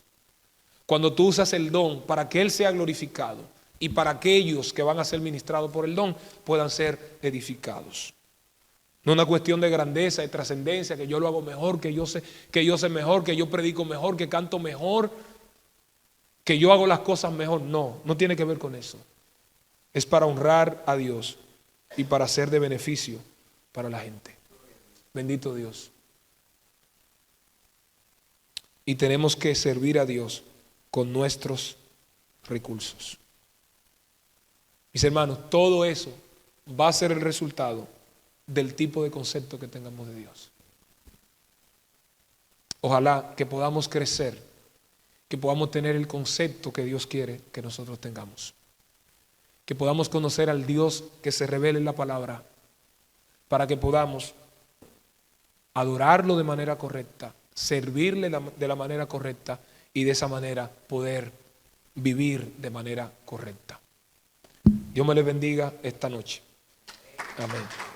Cuando tú usas el don para que Él sea glorificado y para aquellos que van a ser ministrados por el don puedan ser edificados. No es una cuestión de grandeza, de trascendencia, que yo lo hago mejor, que yo sé mejor, que yo predico mejor, que canto mejor, que yo hago las cosas mejor. No, no tiene que ver con eso. Es para honrar a Dios y para ser de beneficio para la gente. Bendito Dios. Y tenemos que servir a Dios con nuestros recursos. Mis hermanos, todo eso va a ser el resultado del tipo de concepto que tengamos de Dios. Ojalá que podamos crecer, que podamos tener el concepto que Dios quiere que nosotros tengamos, que podamos conocer al Dios que se revela en la palabra, para que podamos adorarlo de manera correcta, servirle de la manera correcta y de esa manera poder vivir de manera correcta. Dios me les bendiga esta noche. Amén.